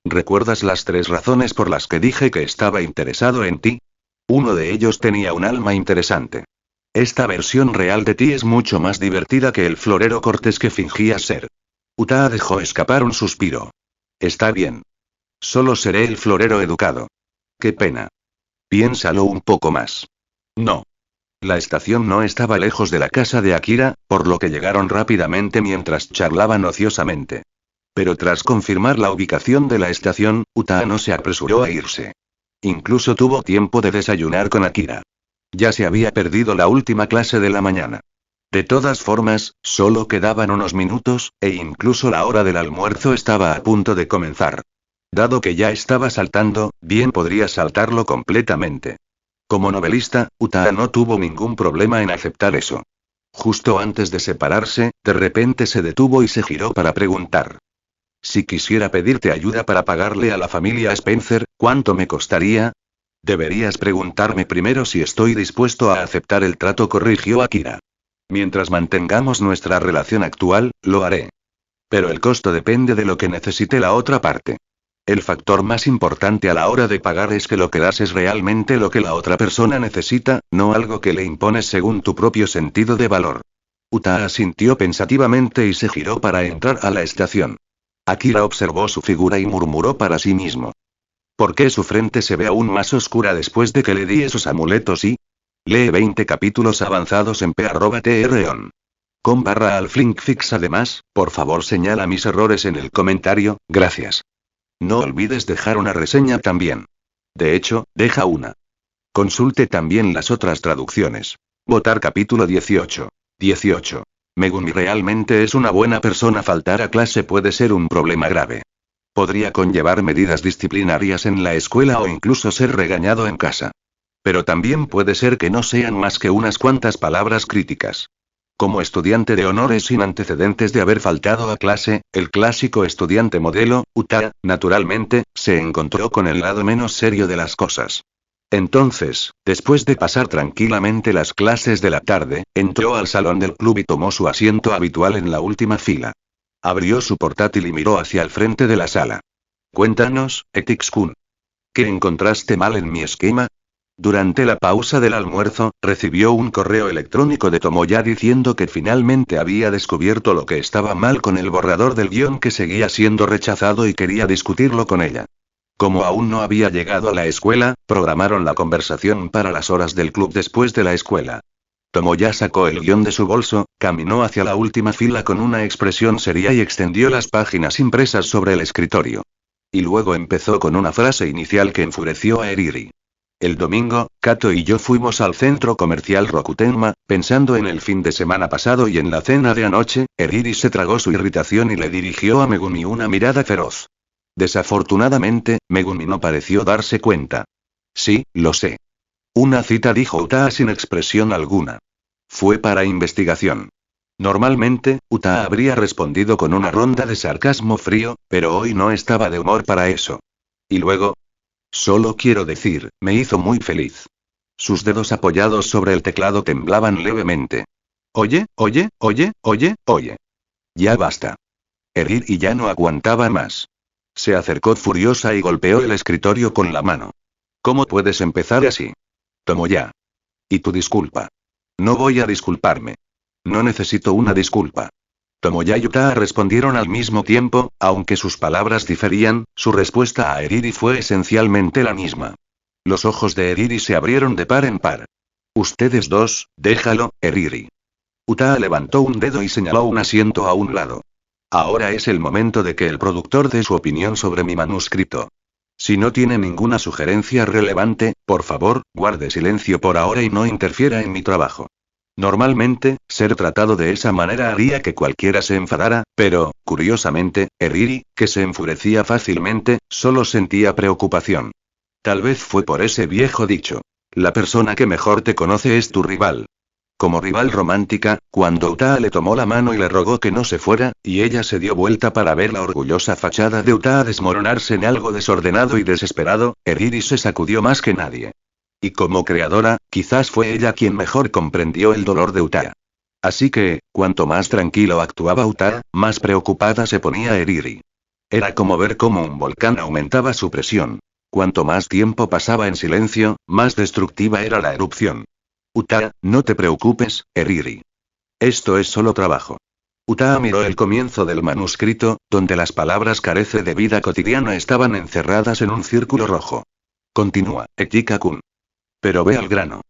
¿Recuerdas las 3 razones por las que dije que estaba interesado en ti? Uno de ellos tenía un alma interesante. Esta versión real de ti es mucho más divertida que el florero cortés que fingías ser. Utaa dejó escapar un suspiro. Está bien. Solo seré el florero educado. Qué pena. Piénsalo un poco más. No. La estación no estaba lejos de la casa de Akira, por lo que llegaron rápidamente mientras charlaban ociosamente. Pero tras confirmar la ubicación de la estación, Utaa no se apresuró a irse. Incluso tuvo tiempo de desayunar con Akira. Ya se había perdido la última clase de la mañana. De todas formas, solo quedaban unos minutos, e incluso la hora del almuerzo estaba a punto de comenzar. Dado que ya estaba saltando, bien podría saltarlo completamente. Como novelista, Utaa no tuvo ningún problema en aceptar eso. Justo antes de separarse, de repente se detuvo y se giró para preguntar. Si quisiera pedirte ayuda para pagarle a la familia Spencer, ¿cuánto me costaría? Deberías preguntarme primero si estoy dispuesto a aceptar el trato, corrigió Akira. Mientras mantengamos nuestra relación actual, lo haré. Pero el costo depende de lo que necesite la otra parte. El factor más importante a la hora de pagar es que lo que das es realmente lo que la otra persona necesita, no algo que le impones según tu propio sentido de valor. Utaa asintió pensativamente y se giró para entrar a la estación. Akira observó su figura y murmuró para sí mismo. ¿Por qué su frente se ve aún más oscura después de que le di esos amuletos y...? Lee 20 capítulos avanzados en p@treon. /alflinkfix. Además, por favor señala mis errores en el comentario, gracias. No olvides dejar una reseña también. De hecho, deja una. Consulte también las otras traducciones. Votar capítulo 18. Megumi realmente es una buena persona. Faltar a clase puede ser un problema grave. Podría conllevar medidas disciplinarias en la escuela o incluso ser regañado en casa. Pero también puede ser que no sean más que unas cuantas palabras críticas. Como estudiante de honores sin antecedentes de haber faltado a clase, el clásico estudiante modelo, Utaa, naturalmente, se encontró con el lado menos serio de las cosas. Entonces, después de pasar tranquilamente las clases de la tarde, entró al salón del club y tomó su asiento habitual en la última fila. Abrió su portátil y miró hacia el frente de la sala. Cuéntanos, Etix-kun. ¿Qué encontraste mal en mi esquema? Durante la pausa del almuerzo, recibió un correo electrónico de Tomoya diciendo que finalmente había descubierto lo que estaba mal con el borrador del guión que seguía siendo rechazado y quería discutirlo con ella. Como aún no había llegado a la escuela, programaron la conversación para las horas del club después de la escuela. Tomoya sacó el guión de su bolso, caminó hacia la última fila con una expresión seria y extendió las páginas impresas sobre el escritorio. Y luego empezó con una frase inicial que enfureció a Eriri. El domingo, Kato y yo fuimos al centro comercial Rokutenma, pensando en el fin de semana pasado y en la cena de anoche. Eriri se tragó su irritación y le dirigió a Megumi una mirada feroz. Desafortunadamente, Megumi no pareció darse cuenta. Sí, lo sé. Una cita, dijo Utaa sin expresión alguna. Fue para investigación. Normalmente, Utaa habría respondido con una ronda de sarcasmo frío, pero hoy no estaba de humor para eso. Y luego. Solo quiero decir, me hizo muy feliz. Sus dedos apoyados sobre el teclado temblaban levemente. Oye, oye, oye, oye, oye. Ya basta. Eriri ya no aguantaba más. Se acercó furiosa y golpeó el escritorio con la mano. ¿Cómo puedes empezar así? Tomoya. Y tu disculpa. No voy a disculparme. No necesito una disculpa. Tomoya y Utaa respondieron al mismo tiempo, aunque sus palabras diferían, su respuesta a Eriri fue esencialmente la misma. Los ojos de Eriri se abrieron de par en par. Ustedes dos, déjalo, Eriri. Utaa levantó un dedo y señaló un asiento a un lado. Ahora es el momento de que el productor dé su opinión sobre mi manuscrito. Si no tiene ninguna sugerencia relevante, por favor, guarde silencio por ahora y no interfiera en mi trabajo. Normalmente, ser tratado de esa manera haría que cualquiera se enfadara, pero, curiosamente, Eriri, que se enfurecía fácilmente, solo sentía preocupación. Tal vez fue por ese viejo dicho. La persona que mejor te conoce es tu rival. Como rival romántica, cuando Utaa le tomó la mano y le rogó que no se fuera, y ella se dio vuelta para ver la orgullosa fachada de Utaa desmoronarse en algo desordenado y desesperado, Eriri se sacudió más que nadie. Y como creadora, quizás fue ella quien mejor comprendió el dolor de Utaa. Así que, cuanto más tranquilo actuaba Utaa, más preocupada se ponía Eriri. Era como ver cómo un volcán aumentaba su presión. Cuanto más tiempo pasaba en silencio, más destructiva era la erupción. Utaa, no te preocupes, Eriri. Esto es solo trabajo. Utaa miró el comienzo del manuscrito, donde las palabras carece de vida cotidiana estaban encerradas en un círculo rojo. Continúa, Ekika-kun. Pero ve al grano.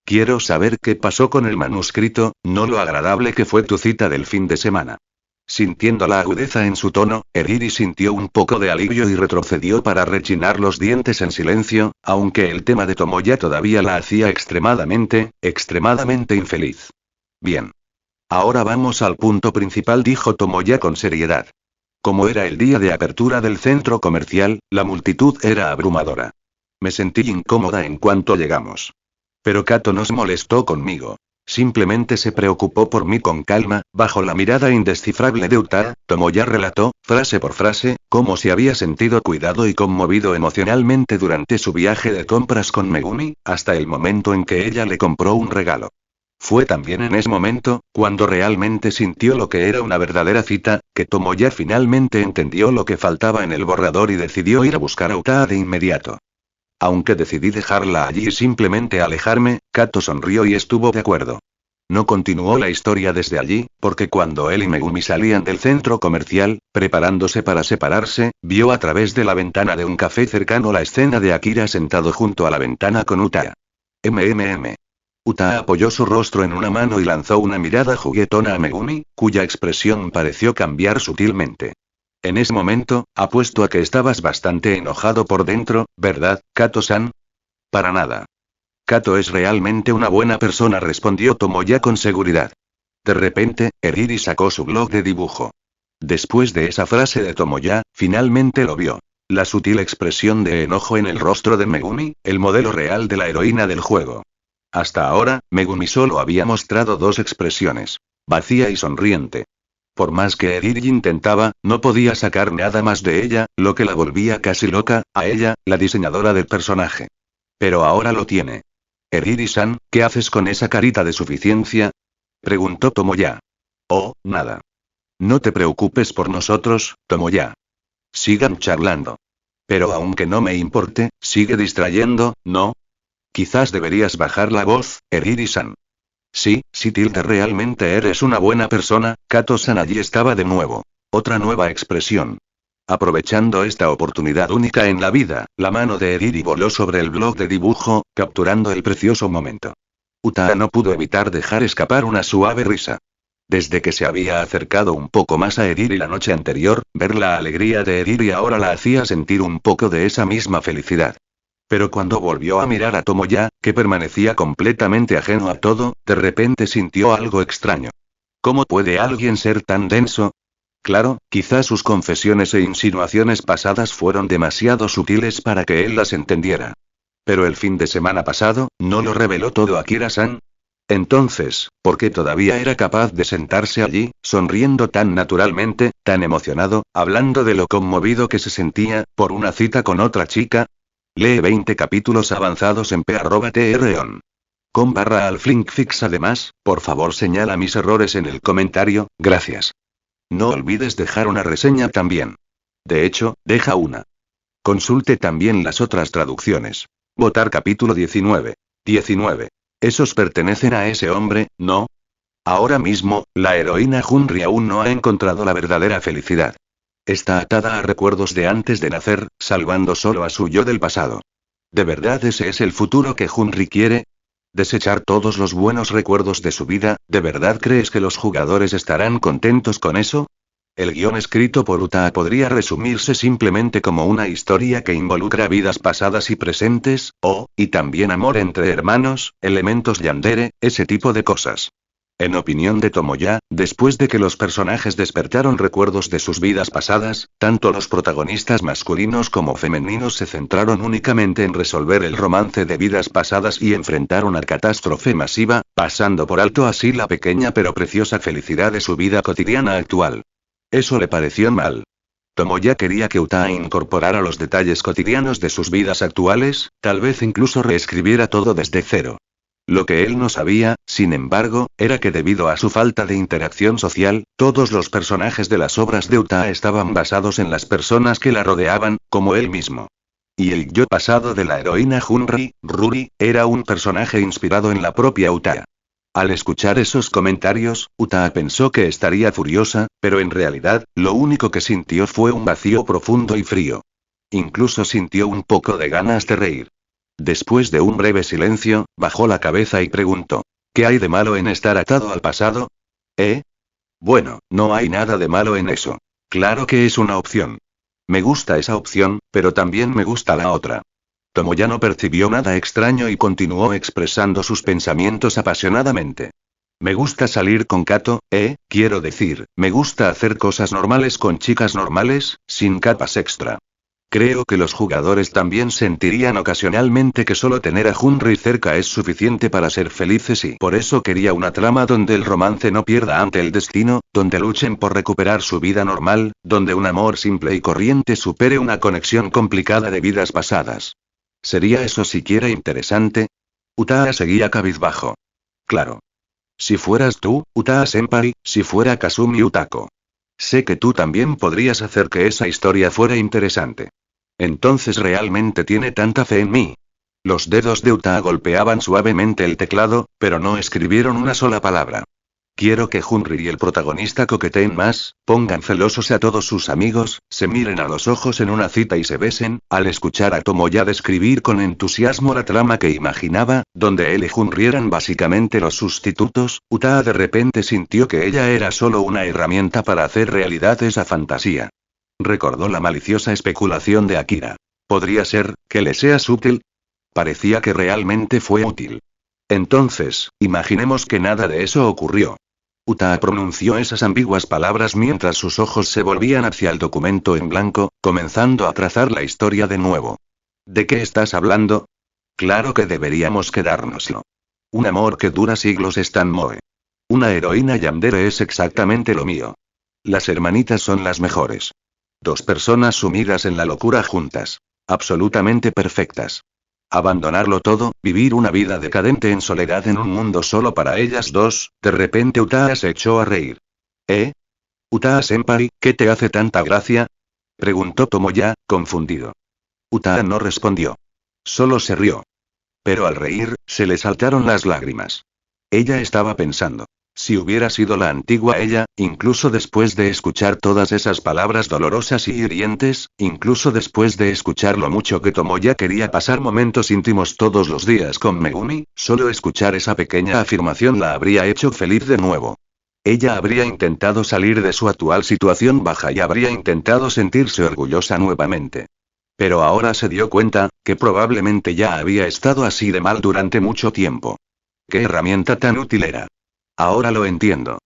Quiero saber qué pasó con el manuscrito, no lo agradable que fue tu cita del fin de semana. Sintiendo la agudeza en su tono, Eriri sintió un poco de alivio y retrocedió para rechinar los dientes en silencio, aunque el tema de Tomoya todavía la hacía extremadamente infeliz. Bien. Ahora vamos al punto principal, dijo Tomoya con seriedad. Como era el día de apertura del centro comercial, la multitud era abrumadora. Me sentí incómoda en cuanto llegamos. Pero Kato no se molestó conmigo. Simplemente se preocupó por mí con calma, bajo la mirada indescifrable de Utaa. Tomoya relató, frase por frase, cómo se había sentido cuidado y conmovido emocionalmente durante su viaje de compras con Megumi, hasta el momento en que ella le compró un regalo. Fue también en ese momento, cuando realmente sintió lo que era una verdadera cita, que Tomoya finalmente entendió lo que faltaba en el borrador y decidió ir a buscar a Utaa de inmediato. Aunque decidí dejarla allí y simplemente alejarme, Kato sonrió y estuvo de acuerdo. No continuó la historia desde allí, porque cuando él y Megumi salían del centro comercial, preparándose para separarse, vio a través de la ventana de un café cercano la escena de Akira sentado junto a la ventana con Utaa. Utaa apoyó su rostro en una mano y lanzó una mirada juguetona a Megumi, cuya expresión pareció cambiar sutilmente. En ese momento, apuesto a que estabas bastante enojado por dentro, ¿verdad, Kato-san? Para nada. Kato es realmente una buena persona, respondió Tomoya con seguridad. De repente, Eriri sacó su blog de dibujo. Después de esa frase de Tomoya, finalmente lo vio. La sutil expresión de enojo en el rostro de Megumi, el modelo real de la heroína del juego. Hasta ahora, Megumi solo había mostrado dos expresiones. Vacía y sonriente. Por más que Eriri intentaba, no podía sacar nada más de ella, lo que la volvía casi loca, a ella, la diseñadora del personaje. Pero ahora lo tiene. Eriri-san, ¿qué haces con esa carita de suficiencia? Preguntó Tomoya. Oh, nada. No te preocupes por nosotros, Tomoya. Sigan charlando. Pero aunque no me importe, sigue distrayendo, ¿no? Quizás deberías bajar la voz, Eriri-san. Sí, tilde, realmente eres una buena persona, Kato-san. Allí estaba de nuevo. Otra nueva expresión. Aprovechando esta oportunidad única en la vida, la mano de Eriri voló sobre el blog de dibujo, capturando el precioso momento. Utaa no pudo evitar dejar escapar una suave risa. Desde que se había acercado un poco más a Eriri la noche anterior, ver la alegría de Eriri ahora la hacía sentir un poco de esa misma felicidad. Pero cuando volvió a mirar a Tomoya, que permanecía completamente ajeno a todo, de repente sintió algo extraño. ¿Cómo puede alguien ser tan denso? Claro, quizás sus confesiones e insinuaciones pasadas fueron demasiado sutiles para que él las entendiera. Pero el fin de semana pasado, ¿no lo reveló todo Akira-san? Entonces, ¿por qué todavía era capaz de sentarse allí, sonriendo tan naturalmente, tan emocionado, hablando de lo conmovido que se sentía, por una cita con otra chica? Lee 20 capítulos avanzados en p@tron.com/alflinkfix. Además, por favor señala mis errores en el comentario, gracias. No olvides dejar una reseña también. De hecho, deja una. Consulte también las otras traducciones. Votar capítulo 19. 19. Esos pertenecen a ese hombre, ¿no? Ahora mismo, la heroína Junri aún no ha encontrado la verdadera felicidad. Está atada a recuerdos de antes de nacer, salvando solo a su yo del pasado. ¿De verdad ese es el futuro que Junri quiere? ¿Desechar todos los buenos recuerdos de su vida? ¿De verdad crees que los jugadores estarán contentos con eso? El guión escrito por Utaa podría resumirse simplemente como una historia que involucra vidas pasadas y presentes, y también amor entre hermanos, elementos yandere, ese tipo de cosas. En opinión de Tomoya, después de que los personajes despertaron recuerdos de sus vidas pasadas, tanto los protagonistas masculinos como femeninos se centraron únicamente en resolver el romance de vidas pasadas y enfrentar una catástrofe masiva, pasando por alto así la pequeña pero preciosa felicidad de su vida cotidiana actual. Eso le pareció mal. Tomoya quería que Utaa incorporara los detalles cotidianos de sus vidas actuales, tal vez incluso reescribiera todo desde cero. Lo que él no sabía, sin embargo, era que debido a su falta de interacción social, todos los personajes de las obras de Utaa estaban basados en las personas que la rodeaban, como él mismo. Y el yo pasado de la heroína Junri, Ruri, era un personaje inspirado en la propia Utaa. Al escuchar esos comentarios, Utaa pensó que estaría furiosa, pero en realidad, lo único que sintió fue un vacío profundo y frío. Incluso sintió un poco de ganas de reír. Después de un breve silencio, bajó la cabeza y preguntó: ¿qué hay de malo en estar atado al pasado? Bueno, no hay nada de malo en eso. Claro que es una opción. Me gusta esa opción, pero también me gusta la otra. Tomoya no percibió nada extraño y continuó expresando sus pensamientos apasionadamente. Me gusta salir con Kato, quiero decir, me gusta hacer cosas normales con chicas normales, sin capas extra. Creo que los jugadores también sentirían ocasionalmente que solo tener a Junri cerca es suficiente para ser felices y por eso quería una trama donde el romance no pierda ante el destino, donde luchen por recuperar su vida normal, donde un amor simple y corriente supere una conexión complicada de vidas pasadas. ¿Sería eso siquiera interesante? Utaa seguía cabizbajo. Claro. Si fueras tú, Utaa-senpai, si fuera Kazumi Utako. Sé que tú también podrías hacer que esa historia fuera interesante. Entonces realmente tiene tanta fe en mí. Los dedos de Utaa golpeaban suavemente el teclado, pero no escribieron una sola palabra. Quiero que Junri y el protagonista coqueteen más, pongan celosos a todos sus amigos, se miren a los ojos en una cita y se besen. Al escuchar a Tomoya describir con entusiasmo la trama que imaginaba, donde él y Junri eran básicamente los sustitutos, Utaa de repente sintió que ella era solo una herramienta para hacer realidad esa fantasía. Recordó la maliciosa especulación de Akira. ¿Podría ser, que le seas útil? Parecía que realmente fue útil. Entonces, imaginemos que nada de eso ocurrió. Utaa pronunció esas ambiguas palabras mientras sus ojos se volvían hacia el documento en blanco, comenzando a trazar la historia de nuevo. ¿De qué estás hablando? Claro que deberíamos quedárnoslo. Un amor que dura siglos es tan moe. Una heroína yandere es exactamente lo mío. Las hermanitas son las mejores. Dos personas sumidas en la locura juntas. Absolutamente perfectas. Abandonarlo todo, vivir una vida decadente en soledad en un mundo solo para ellas dos. De repente Utaa se echó a reír. Utaa-senpai, ¿qué te hace tanta gracia? Preguntó Tomoya, confundido. Utaa no respondió. Solo se rió. Pero al reír, se le saltaron las lágrimas. Ella estaba pensando. Si hubiera sido la antigua ella, incluso después de escuchar todas esas palabras dolorosas y hirientes, incluso después de escuchar lo mucho que Tomoya quería pasar momentos íntimos todos los días con Megumi, solo escuchar esa pequeña afirmación la habría hecho feliz de nuevo. Ella habría intentado salir de su actual situación baja y habría intentado sentirse orgullosa nuevamente. Pero ahora se dio cuenta, que probablemente ya había estado así de mal durante mucho tiempo. ¿Qué herramienta tan útil era? Ahora lo entiendo.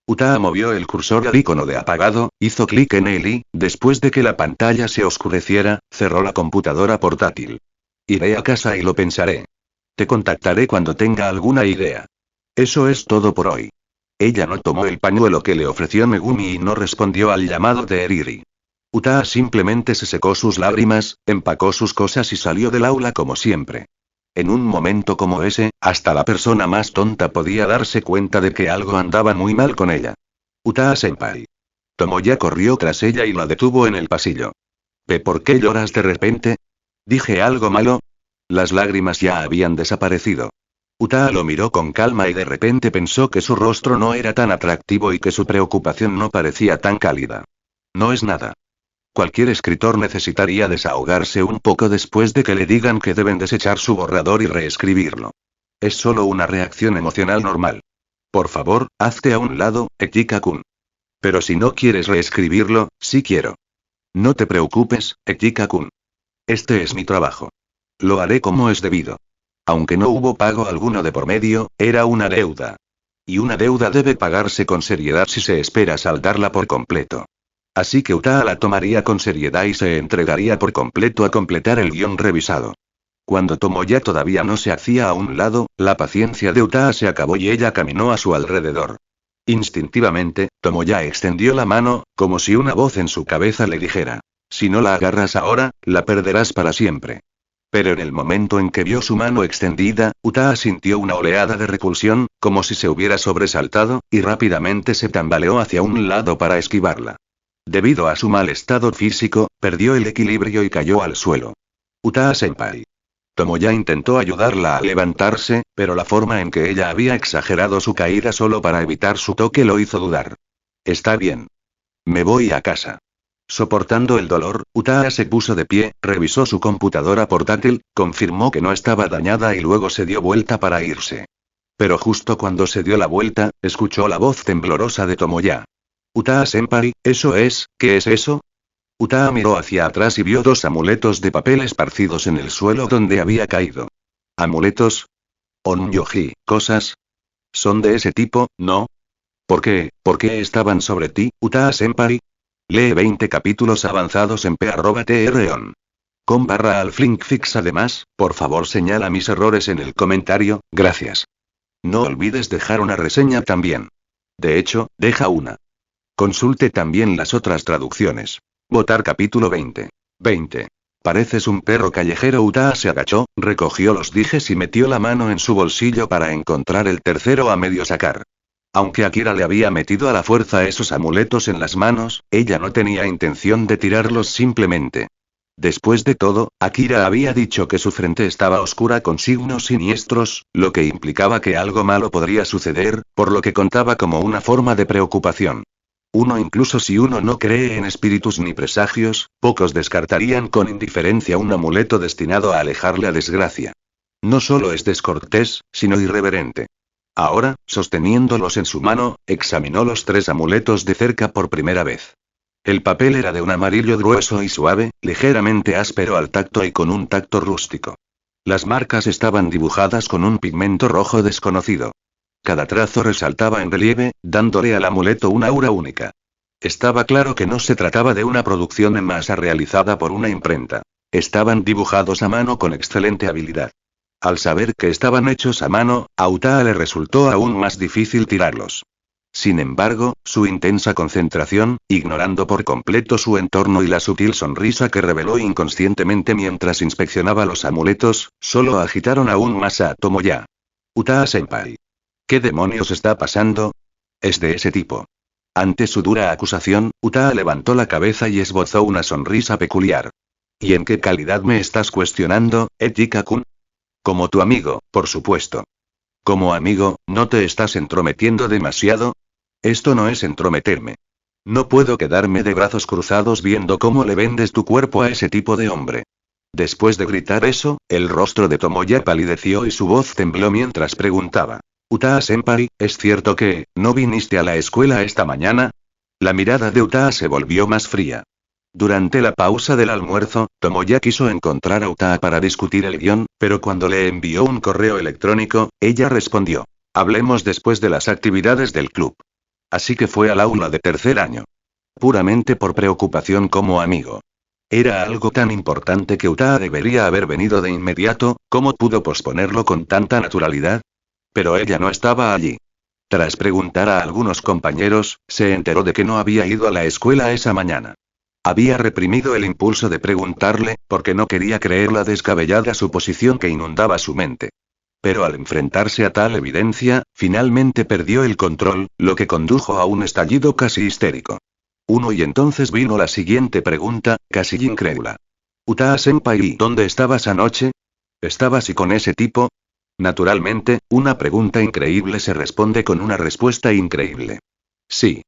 Utaa movió el cursor al icono de apagado, hizo clic en él y, después de que la pantalla se oscureciera, cerró la computadora portátil. Iré a casa y lo pensaré. Te contactaré cuando tenga alguna idea. Eso es todo por hoy. Ella no tomó el pañuelo que le ofreció Megumi y no respondió al llamado de Eriri. Utaa simplemente se secó sus lágrimas, empacó sus cosas y salió del aula como siempre. En un momento como ese, hasta la persona más tonta podía darse cuenta de que algo andaba muy mal con ella. Utaa-senpai. Tomoya corrió tras ella y la detuvo en el pasillo. ¿Por qué lloras de repente? ¿Dije algo malo? Las lágrimas ya habían desaparecido. Utaa lo miró con calma y de repente pensó que su rostro no era tan atractivo y que su preocupación no parecía tan cálida. No es nada. Cualquier escritor necesitaría desahogarse un poco después de que le digan que deben desechar su borrador y reescribirlo. Es solo una reacción emocional normal. Por favor, hazte a un lado, Etika-kun. Pero si no quieres reescribirlo, sí quiero. No te preocupes, Etika-kun. Este es mi trabajo. Lo haré como es debido. Aunque no hubo pago alguno de por medio, era una deuda. Y una deuda debe pagarse con seriedad si se espera saldarla por completo. Así que Utaa la tomaría con seriedad y se entregaría por completo a completar el guión revisado. Cuando Tomoya todavía no se hacía a un lado, la paciencia de Utaa se acabó y ella caminó a su alrededor. Instintivamente, Tomoya extendió la mano, como si una voz en su cabeza le dijera: si no la agarras ahora, la perderás para siempre. Pero en el momento en que vio su mano extendida, Utaa sintió una oleada de repulsión, como si se hubiera sobresaltado, y rápidamente se tambaleó hacia un lado para esquivarla. Debido a su mal estado físico, perdió el equilibrio y cayó al suelo. Utaa-senpai. Tomoya intentó ayudarla a levantarse, pero la forma en que ella había exagerado su caída solo para evitar su toque lo hizo dudar. Está bien. Me voy a casa. Soportando el dolor, Utaa se puso de pie, revisó su computadora portátil, confirmó que no estaba dañada y luego se dio vuelta para irse. Pero justo cuando se dio la vuelta, escuchó la voz temblorosa de Tomoya. Utaa-senpai, ¿eso es? ¿Qué es eso? Utaa miró hacia atrás y vio dos amuletos de papel esparcidos en el suelo donde había caído. ¿Amuletos? Onyoji, ¿cosas? ¿Son de ese tipo, no? ¿Por qué estaban sobre ti, Utaa-senpai? Lee 20 capítulos avanzados en p@tron. /alflinkfix. Además, por favor señala mis errores en el comentario, gracias. No olvides dejar una reseña también. De hecho, deja una. Consulte también las otras traducciones. Votar capítulo 20. 20. Pareces un perro callejero. Utaa se agachó, recogió los dijes y metió la mano en su bolsillo para encontrar el tercero a medio sacar. Aunque Akira le había metido a la fuerza esos amuletos en las manos, ella no tenía intención de tirarlos simplemente. Después de todo, Akira había dicho que su frente estaba oscura con signos siniestros, lo que implicaba que algo malo podría suceder, por lo que contaba como una forma de preocupación. Incluso si uno no cree en espíritus ni presagios, pocos descartarían con indiferencia un amuleto destinado a alejar la desgracia. No solo es descortés, sino irreverente. Ahora, sosteniéndolos en su mano, examinó los tres amuletos de cerca por primera vez. El papel era de un amarillo grueso y suave, ligeramente áspero al tacto y con un tacto rústico. Las marcas estaban dibujadas con un pigmento rojo desconocido. Cada trazo resaltaba en relieve, dándole al amuleto una aura única. Estaba claro que no se trataba de una producción en masa realizada por una imprenta. Estaban dibujados a mano con excelente habilidad. Al saber que estaban hechos a mano, a Utaa le resultó aún más difícil tirarlos. Sin embargo, su intensa concentración, ignorando por completo su entorno y la sutil sonrisa que reveló inconscientemente mientras inspeccionaba los amuletos, solo agitaron aún más a Tomoya. Utaa-senpai. ¿Qué demonios está pasando? Es de ese tipo. Ante su dura acusación, Utaa levantó la cabeza y esbozó una sonrisa peculiar. ¿Y en qué calidad me estás cuestionando, Etika-kun? Como tu amigo, por supuesto. Como amigo, ¿no te estás entrometiendo demasiado? Esto no es entrometerme. No puedo quedarme de brazos cruzados viendo cómo le vendes tu cuerpo a ese tipo de hombre. Después de gritar eso, el rostro de Tomoya palideció y su voz tembló mientras preguntaba. Utaa-senpai, ¿es cierto que no viniste a la escuela esta mañana? La mirada de Utaa se volvió más fría. Durante la pausa del almuerzo, Tomoya quiso encontrar a Utaa para discutir el guión, pero cuando le envió un correo electrónico, ella respondió: hablemos después de las actividades del club. Así que fue al aula de tercer año. Puramente por preocupación como amigo. Era algo tan importante que Utaa debería haber venido de inmediato, ¿cómo pudo posponerlo con tanta naturalidad? Pero ella no estaba allí. Tras preguntar a algunos compañeros, se enteró de que no había ido a la escuela esa mañana. Había reprimido el impulso de preguntarle, porque no quería creer la descabellada suposición que inundaba su mente. Pero al enfrentarse a tal evidencia, finalmente perdió el control, lo que condujo a un estallido casi histérico. Y entonces vino la siguiente pregunta, casi incrédula. Utaa-senpai, ¿dónde estabas anoche? ¿Estabas y con ese tipo? Naturalmente, una pregunta increíble se responde con una respuesta increíble. Sí.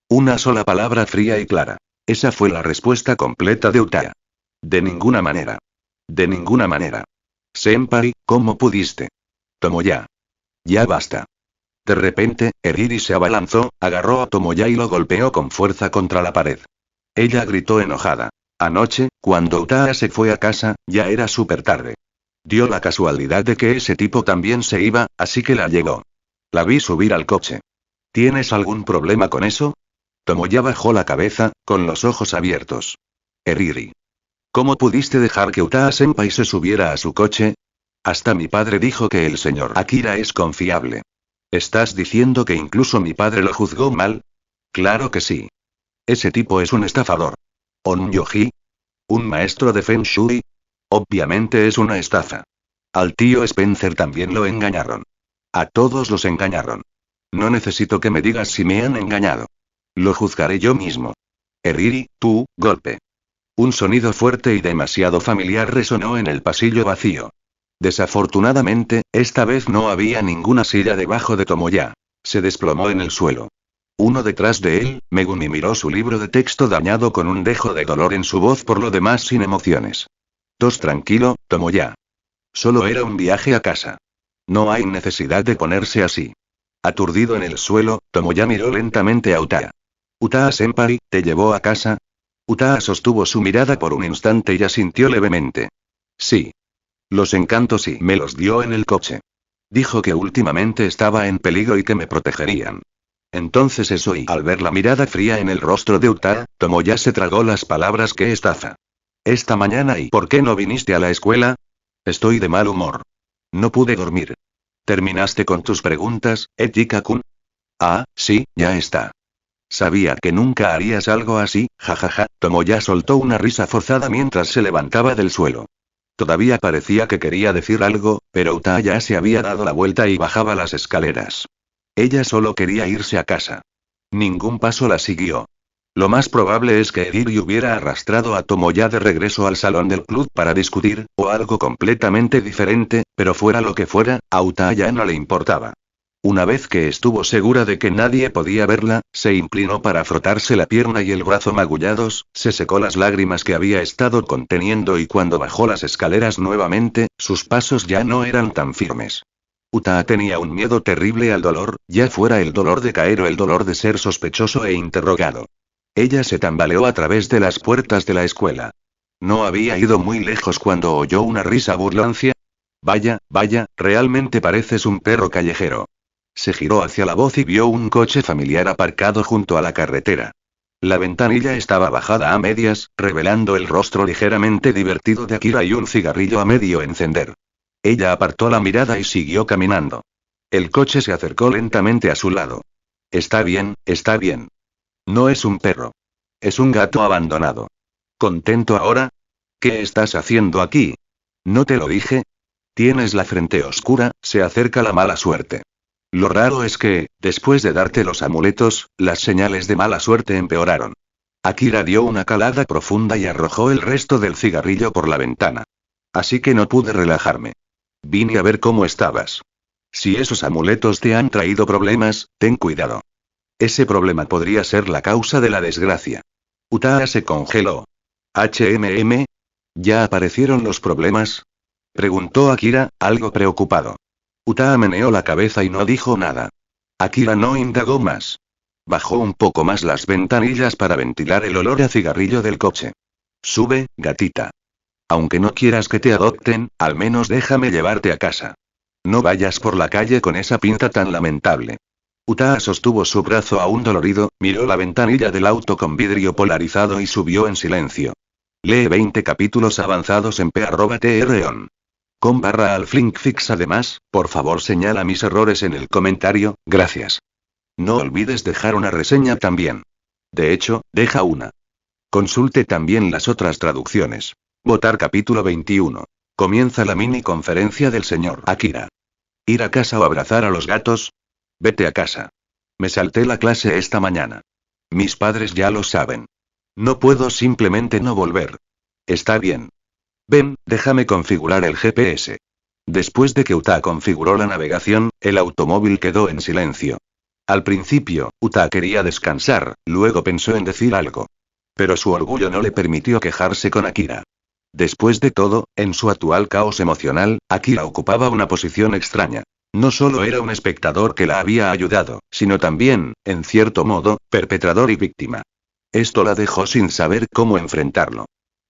Una sola palabra fría y clara. Esa fue la respuesta completa de Utaa. De ninguna manera. De ninguna manera. Senpai, ¿cómo pudiste? Tomoya. Ya basta. De repente, Eriri se abalanzó, agarró a Tomoya y lo golpeó con fuerza contra la pared. Ella gritó enojada. Anoche, cuando Utaa se fue a casa, ya era súper tarde. Dio la casualidad de que ese tipo también se iba, así que la llevó. La vi subir al coche. ¿Tienes algún problema con eso? Tomoya bajó la cabeza, con los ojos abiertos. Eriri. ¿Cómo pudiste dejar que Utaa-senpai se subiera a su coche? Hasta mi padre dijo que el señor Akira es confiable. ¿Estás diciendo que incluso mi padre lo juzgó mal? Claro que sí. Ese tipo es un estafador. ¿Onyoji? ¿Un maestro de Feng Shui? Obviamente es una estafa. Al tío Spencer también lo engañaron. A todos los engañaron. No necesito que me digas si me han engañado. Lo juzgaré yo mismo. Eriri, tú, golpe. Un sonido fuerte y demasiado familiar resonó en el pasillo vacío. Desafortunadamente, esta vez no había ninguna silla debajo de Tomoya. Se desplomó en el suelo. Uno detrás de él, Megumi miró su libro de texto dañado con un dejo de dolor en su voz, por lo demás sin emociones. Tranquilo, Tomoya. Solo era un viaje a casa. No hay necesidad de ponerse así. Aturdido en el suelo, Tomoya miró lentamente a Utaa. Utaa-senpai, ¿te llevó a casa? Utaa sostuvo su mirada por un instante y asintió levemente. Sí. Los encantos y me los dio en el coche. Dijo que últimamente estaba en peligro y que me protegerían. Entonces eso, y al ver la mirada fría en el rostro de Utaa, Tomoya se tragó las palabras. ¡Qué estafa! Esta mañana, ¿y por qué no viniste a la escuela? Estoy de mal humor. No pude dormir. ¿Terminaste con tus preguntas, Etika-kun? Ah, sí, ya está. Sabía que nunca harías algo así, jajaja. Tomoya soltó una risa forzada mientras se levantaba del suelo. Todavía parecía que quería decir algo, pero Utaa ya se había dado la vuelta y bajaba las escaleras. Ella solo quería irse a casa. Ningún paso la siguió. Lo más probable es que Eriri hubiera arrastrado a Tomoya de regreso al salón del club para discutir, o algo completamente diferente, pero fuera lo que fuera, a Utaa ya no le importaba. Una vez que estuvo segura de que nadie podía verla, se inclinó para frotarse la pierna y el brazo magullados, se secó las lágrimas que había estado conteniendo y cuando bajó las escaleras nuevamente, sus pasos ya no eran tan firmes. Utaa tenía un miedo terrible al dolor, ya fuera el dolor de caer o el dolor de ser sospechoso e interrogado. Ella se tambaleó a través de las puertas de la escuela. No había ido muy lejos cuando oyó una risa burlancia. Vaya, realmente pareces un perro callejero. Se giró hacia la voz y vio un coche familiar aparcado junto a la carretera. La ventanilla estaba bajada a medias, revelando el rostro ligeramente divertido de Akira y un cigarrillo a medio encender. Ella apartó la mirada y siguió caminando. El coche se acercó lentamente a su lado. Está bien, está bien. No es un perro. Es un gato abandonado. ¿Contento ahora? ¿Qué estás haciendo aquí? ¿No te lo dije? Tienes la frente oscura, se acerca la mala suerte. Lo raro es que, después de darte los amuletos, las señales de mala suerte empeoraron. Akira dio una calada profunda y arrojó el resto del cigarrillo por la ventana. Así que no pude relajarme. Vine a ver cómo estabas. Si esos amuletos te han traído problemas, ten cuidado. Ese problema podría ser la causa de la desgracia. Utaa se congeló. ¿HMM? ¿Ya aparecieron los problemas? Preguntó Akira, algo preocupado. Utaa meneó la cabeza y no dijo nada. Akira no indagó más. Bajó un poco más las ventanillas para ventilar el olor a cigarrillo del coche. Sube, gatita. Aunque no quieras que te adopten, al menos déjame llevarte a casa. No vayas por la calle con esa pinta tan lamentable. Utaa sostuvo su brazo aún dolorido, miró la ventanilla del auto con vidrio polarizado y subió en silencio. Lee 20 capítulos avanzados en p@tron. /alflinkfix. Además, por favor señala mis errores en el comentario, gracias. No olvides dejar una reseña también. De hecho, deja una. Consulte también las otras traducciones. Votar capítulo 21. Comienza la mini conferencia del señor Akira. ¿Ir a casa o abrazar a los gatos? Vete a casa. Me salté la clase esta mañana. Mis padres ya lo saben. No puedo simplemente no volver. Está bien. Ven, déjame configurar el GPS. Después de que Uta configuró la navegación, el automóvil quedó en silencio. Al principio, Uta quería descansar, luego pensó en decir algo. Pero su orgullo no le permitió quejarse con Akira. Después de todo, en su actual caos emocional, Akira ocupaba una posición extraña. No solo era un espectador que la había ayudado, sino también, en cierto modo, perpetrador y víctima. Esto la dejó sin saber cómo enfrentarlo.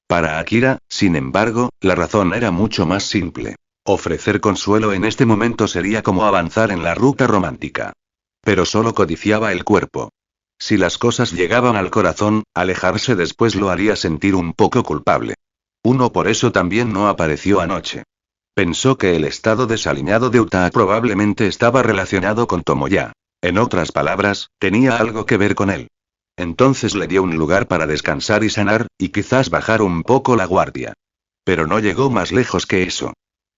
Para Akira, sin embargo, la razón era mucho más simple. Ofrecer consuelo en este momento sería como avanzar en la ruta romántica. Pero solo codiciaba el cuerpo. Si las cosas llegaban al corazón, alejarse después lo haría sentir un poco culpable. Por eso también no apareció anoche. Pensó que el estado desaliñado de Uta probablemente estaba relacionado con Tomoya. En otras palabras, tenía algo que ver con él. Entonces le dio un lugar para descansar y sanar, y quizás bajar un poco la guardia. Pero no llegó más lejos que eso.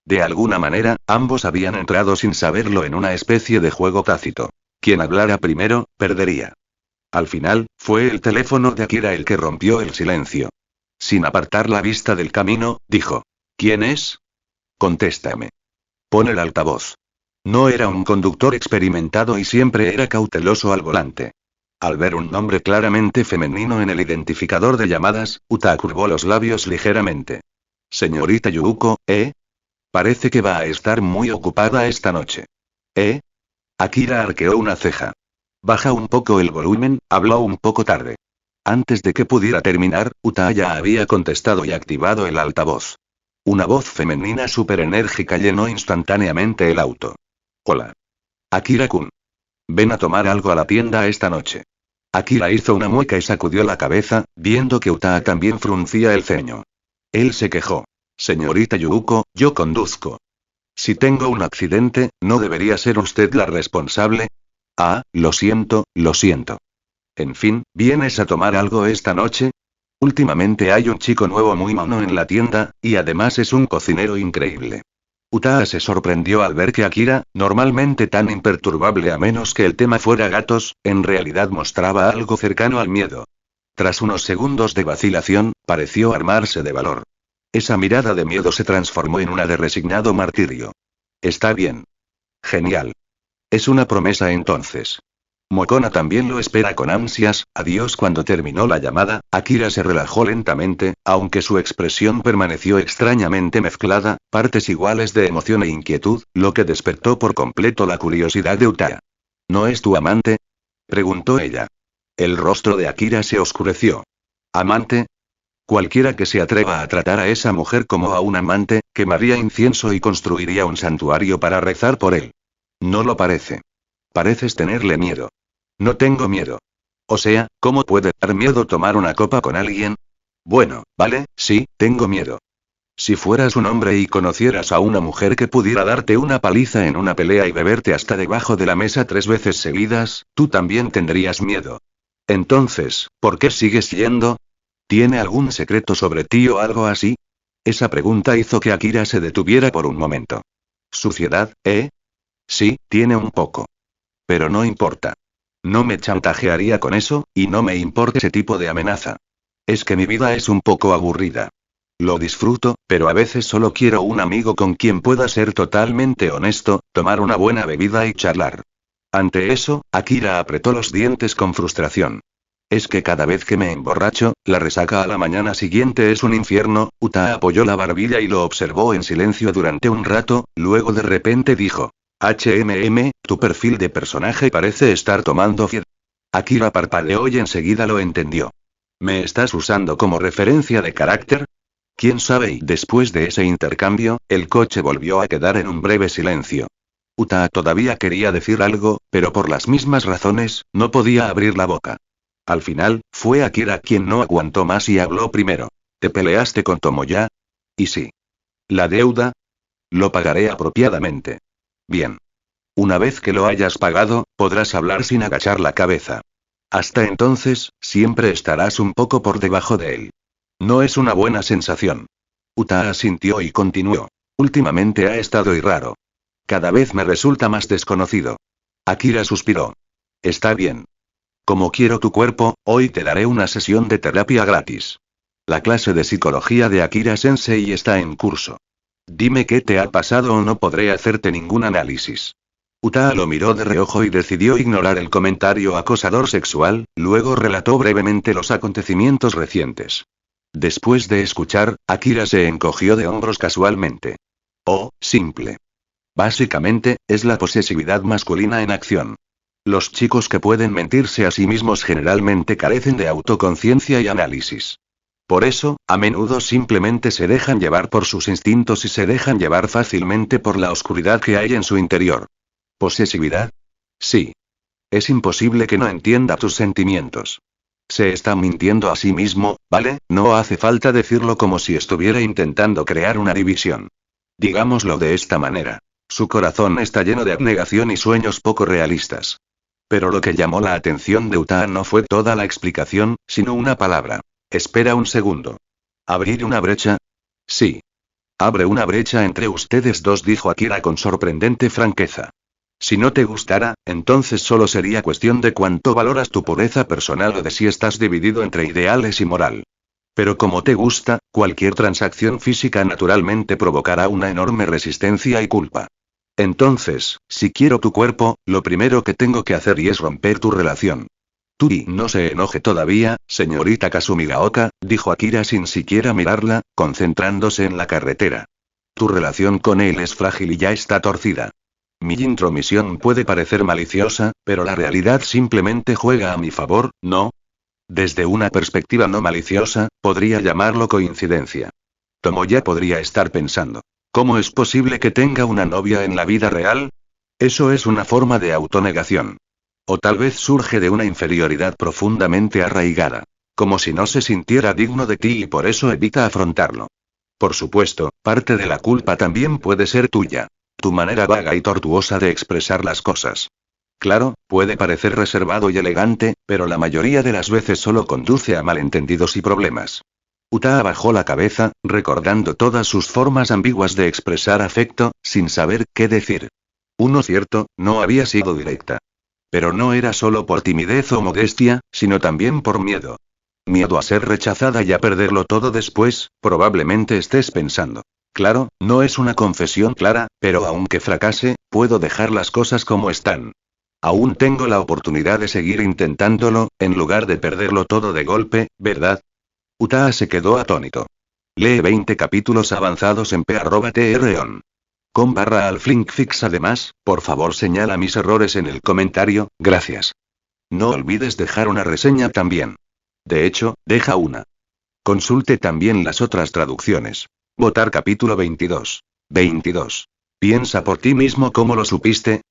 De alguna manera, ambos habían entrado sin saberlo en una especie de juego tácito. Quien hablara primero, perdería. Al final, fue el teléfono de Akira el que rompió el silencio. Sin apartar la vista del camino, dijo: ¿Quién es? Contéstame. Pon el altavoz. No era un conductor experimentado y siempre era cauteloso al volante. Al ver un nombre claramente femenino en el identificador de llamadas, Uta curvó los labios ligeramente. Señorita Yuuko, ¿eh? Parece que va a estar muy ocupada esta noche. ¿Eh? Akira arqueó una ceja. Baja un poco el volumen, habló un poco tarde. Antes de que pudiera terminar, Uta ya había contestado y activado el altavoz. Una voz femenina súper enérgica llenó instantáneamente el auto. Hola. Akira-kun. Ven a tomar algo a la tienda esta noche. Akira hizo una mueca y sacudió la cabeza, viendo que Uta también fruncía el ceño. Él se quejó. Señorita Yuuko, yo conduzco. Si tengo un accidente, ¿no debería ser usted la responsable? Ah, lo siento, lo siento. En fin, ¿vienes a tomar algo esta noche? Últimamente hay un chico nuevo muy mono en la tienda, y además es un cocinero increíble. Uta se sorprendió al ver que Akira, normalmente tan imperturbable a menos que el tema fuera gatos, en realidad mostraba algo cercano al miedo. Tras unos segundos de vacilación, pareció armarse de valor. Esa mirada de miedo se transformó en una de resignado martirio. Está bien. Genial. Es una promesa entonces. Mokona también lo espera con ansias. Adiós. Cuando terminó la llamada, Akira se relajó lentamente, aunque su expresión permaneció extrañamente mezclada, partes iguales de emoción e inquietud, lo que despertó por completo la curiosidad de Uta. ¿No es tu amante? Preguntó ella. El rostro de Akira se oscureció. ¿Amante? Cualquiera que se atreva a tratar a esa mujer como a un amante, quemaría incienso y construiría un santuario para rezar por él. No lo parece. Pareces tenerle miedo. No tengo miedo. O sea, ¿cómo puede dar miedo tomar una copa con alguien? Bueno, vale, sí, tengo miedo. Si fueras un hombre y conocieras a una mujer que pudiera darte una paliza en una pelea y beberte hasta debajo de la mesa 3 veces seguidas, tú también tendrías miedo. Entonces, ¿por qué sigues yendo? ¿Tiene algún secreto sobre ti o algo así? Esa pregunta hizo que Akira se detuviera por un momento. ¿Suciedad, eh? Sí, tiene un poco. Pero no importa. No me chantajearía con eso, y no me importa ese tipo de amenaza. Es que mi vida es un poco aburrida. Lo disfruto, pero a veces solo quiero un amigo con quien pueda ser totalmente honesto, tomar una buena bebida y charlar. Ante eso, Akira apretó los dientes con frustración. Es que cada vez que me emborracho, la resaca a la mañana siguiente es un infierno. Uta apoyó la barbilla y lo observó en silencio durante un rato, luego de repente dijo: tu perfil de personaje parece estar tomando fiebre. Akira parpadeó y enseguida lo entendió. ¿Me estás usando como referencia de carácter? ¿Quién sabe? Y después de ese intercambio, el coche volvió a quedar en un breve silencio. Uta todavía quería decir algo, pero por las mismas razones, no podía abrir la boca. Al final, fue Akira quien no aguantó más y habló primero. ¿Te peleaste con Tomoya? Y sí. ¿La deuda? Lo pagaré apropiadamente. Bien. Una vez que lo hayas pagado, podrás hablar sin agachar la cabeza. Hasta entonces, siempre estarás un poco por debajo de él. No es una buena sensación. Uta asintió y continuó. Últimamente ha estado y raro. Cada vez me resulta más desconocido. Akira suspiró. Está bien. Como quiero tu cuerpo, hoy te daré una sesión de terapia gratis. La clase de psicología de Akira Sensei está en curso. Dime qué te ha pasado o no podré hacerte ningún análisis. Uta lo miró de reojo y decidió ignorar el comentario acosador sexual, luego relató brevemente los acontecimientos recientes. Después de escuchar, Akira se encogió de hombros casualmente. Oh, simple. Básicamente, es la posesividad masculina en acción. Los chicos que pueden mentirse a sí mismos generalmente carecen de autoconciencia y análisis. Por eso, a menudo simplemente se dejan llevar por sus instintos y se dejan llevar fácilmente por la oscuridad que hay en su interior. ¿Posesividad? Sí. Es imposible que no entienda tus sentimientos. Se está mintiendo a sí mismo, ¿vale? No hace falta decirlo como si estuviera intentando crear una división. Digámoslo de esta manera. Su corazón está lleno de abnegación y sueños poco realistas. Pero lo que llamó la atención de Uta no fue toda la explicación, sino una palabra. Espera un segundo. ¿Abrir una brecha? Sí. Abre una brecha entre ustedes dos, dijo Akira con sorprendente franqueza. Si no te gustara, entonces solo sería cuestión de cuánto valoras tu pureza personal o de si estás dividido entre ideales y moral. Pero como te gusta, cualquier transacción física naturalmente provocará una enorme resistencia y culpa. Entonces, si quiero tu cuerpo, lo primero que tengo que hacer es romper tu relación. Turi no se enoje todavía, señorita Kasumigaoka, dijo Akira sin siquiera mirarla, concentrándose en la carretera. Tu relación con él es frágil y ya está torcida. Mi intromisión puede parecer maliciosa, pero la realidad simplemente juega a mi favor, ¿no? Desde una perspectiva no maliciosa, podría llamarlo coincidencia. Tomoya podría estar pensando, ¿cómo es posible que tenga una novia en la vida real? Eso es una forma de autonegación. O tal vez surge de una inferioridad profundamente arraigada. Como si no se sintiera digno de ti y por eso evita afrontarlo. Por supuesto, parte de la culpa también puede ser tuya. Tu manera vaga y tortuosa de expresar las cosas. Claro, puede parecer reservado y elegante, pero la mayoría de las veces solo conduce a malentendidos y problemas. Uta bajó la cabeza, recordando todas sus formas ambiguas de expresar afecto, sin saber qué decir. Uno cierto, no había sido directa. Pero no era solo por timidez o modestia, sino también por miedo. Miedo a ser rechazada y a perderlo todo después, probablemente estés pensando. Claro, no es una confesión clara, pero aunque fracase, puedo dejar las cosas como están. Aún tengo la oportunidad de seguir intentándolo, en lugar de perderlo todo de golpe, ¿verdad? Uta se quedó atónito. Lee 20 capítulos avanzados en p@tron. /alflinkfix. Además, por favor señala mis errores en el comentario, gracias. No olvides dejar una reseña también. De hecho, deja una. Consulte también las otras traducciones. Votar capítulo 22. 22. Piensa por ti mismo cómo lo supiste.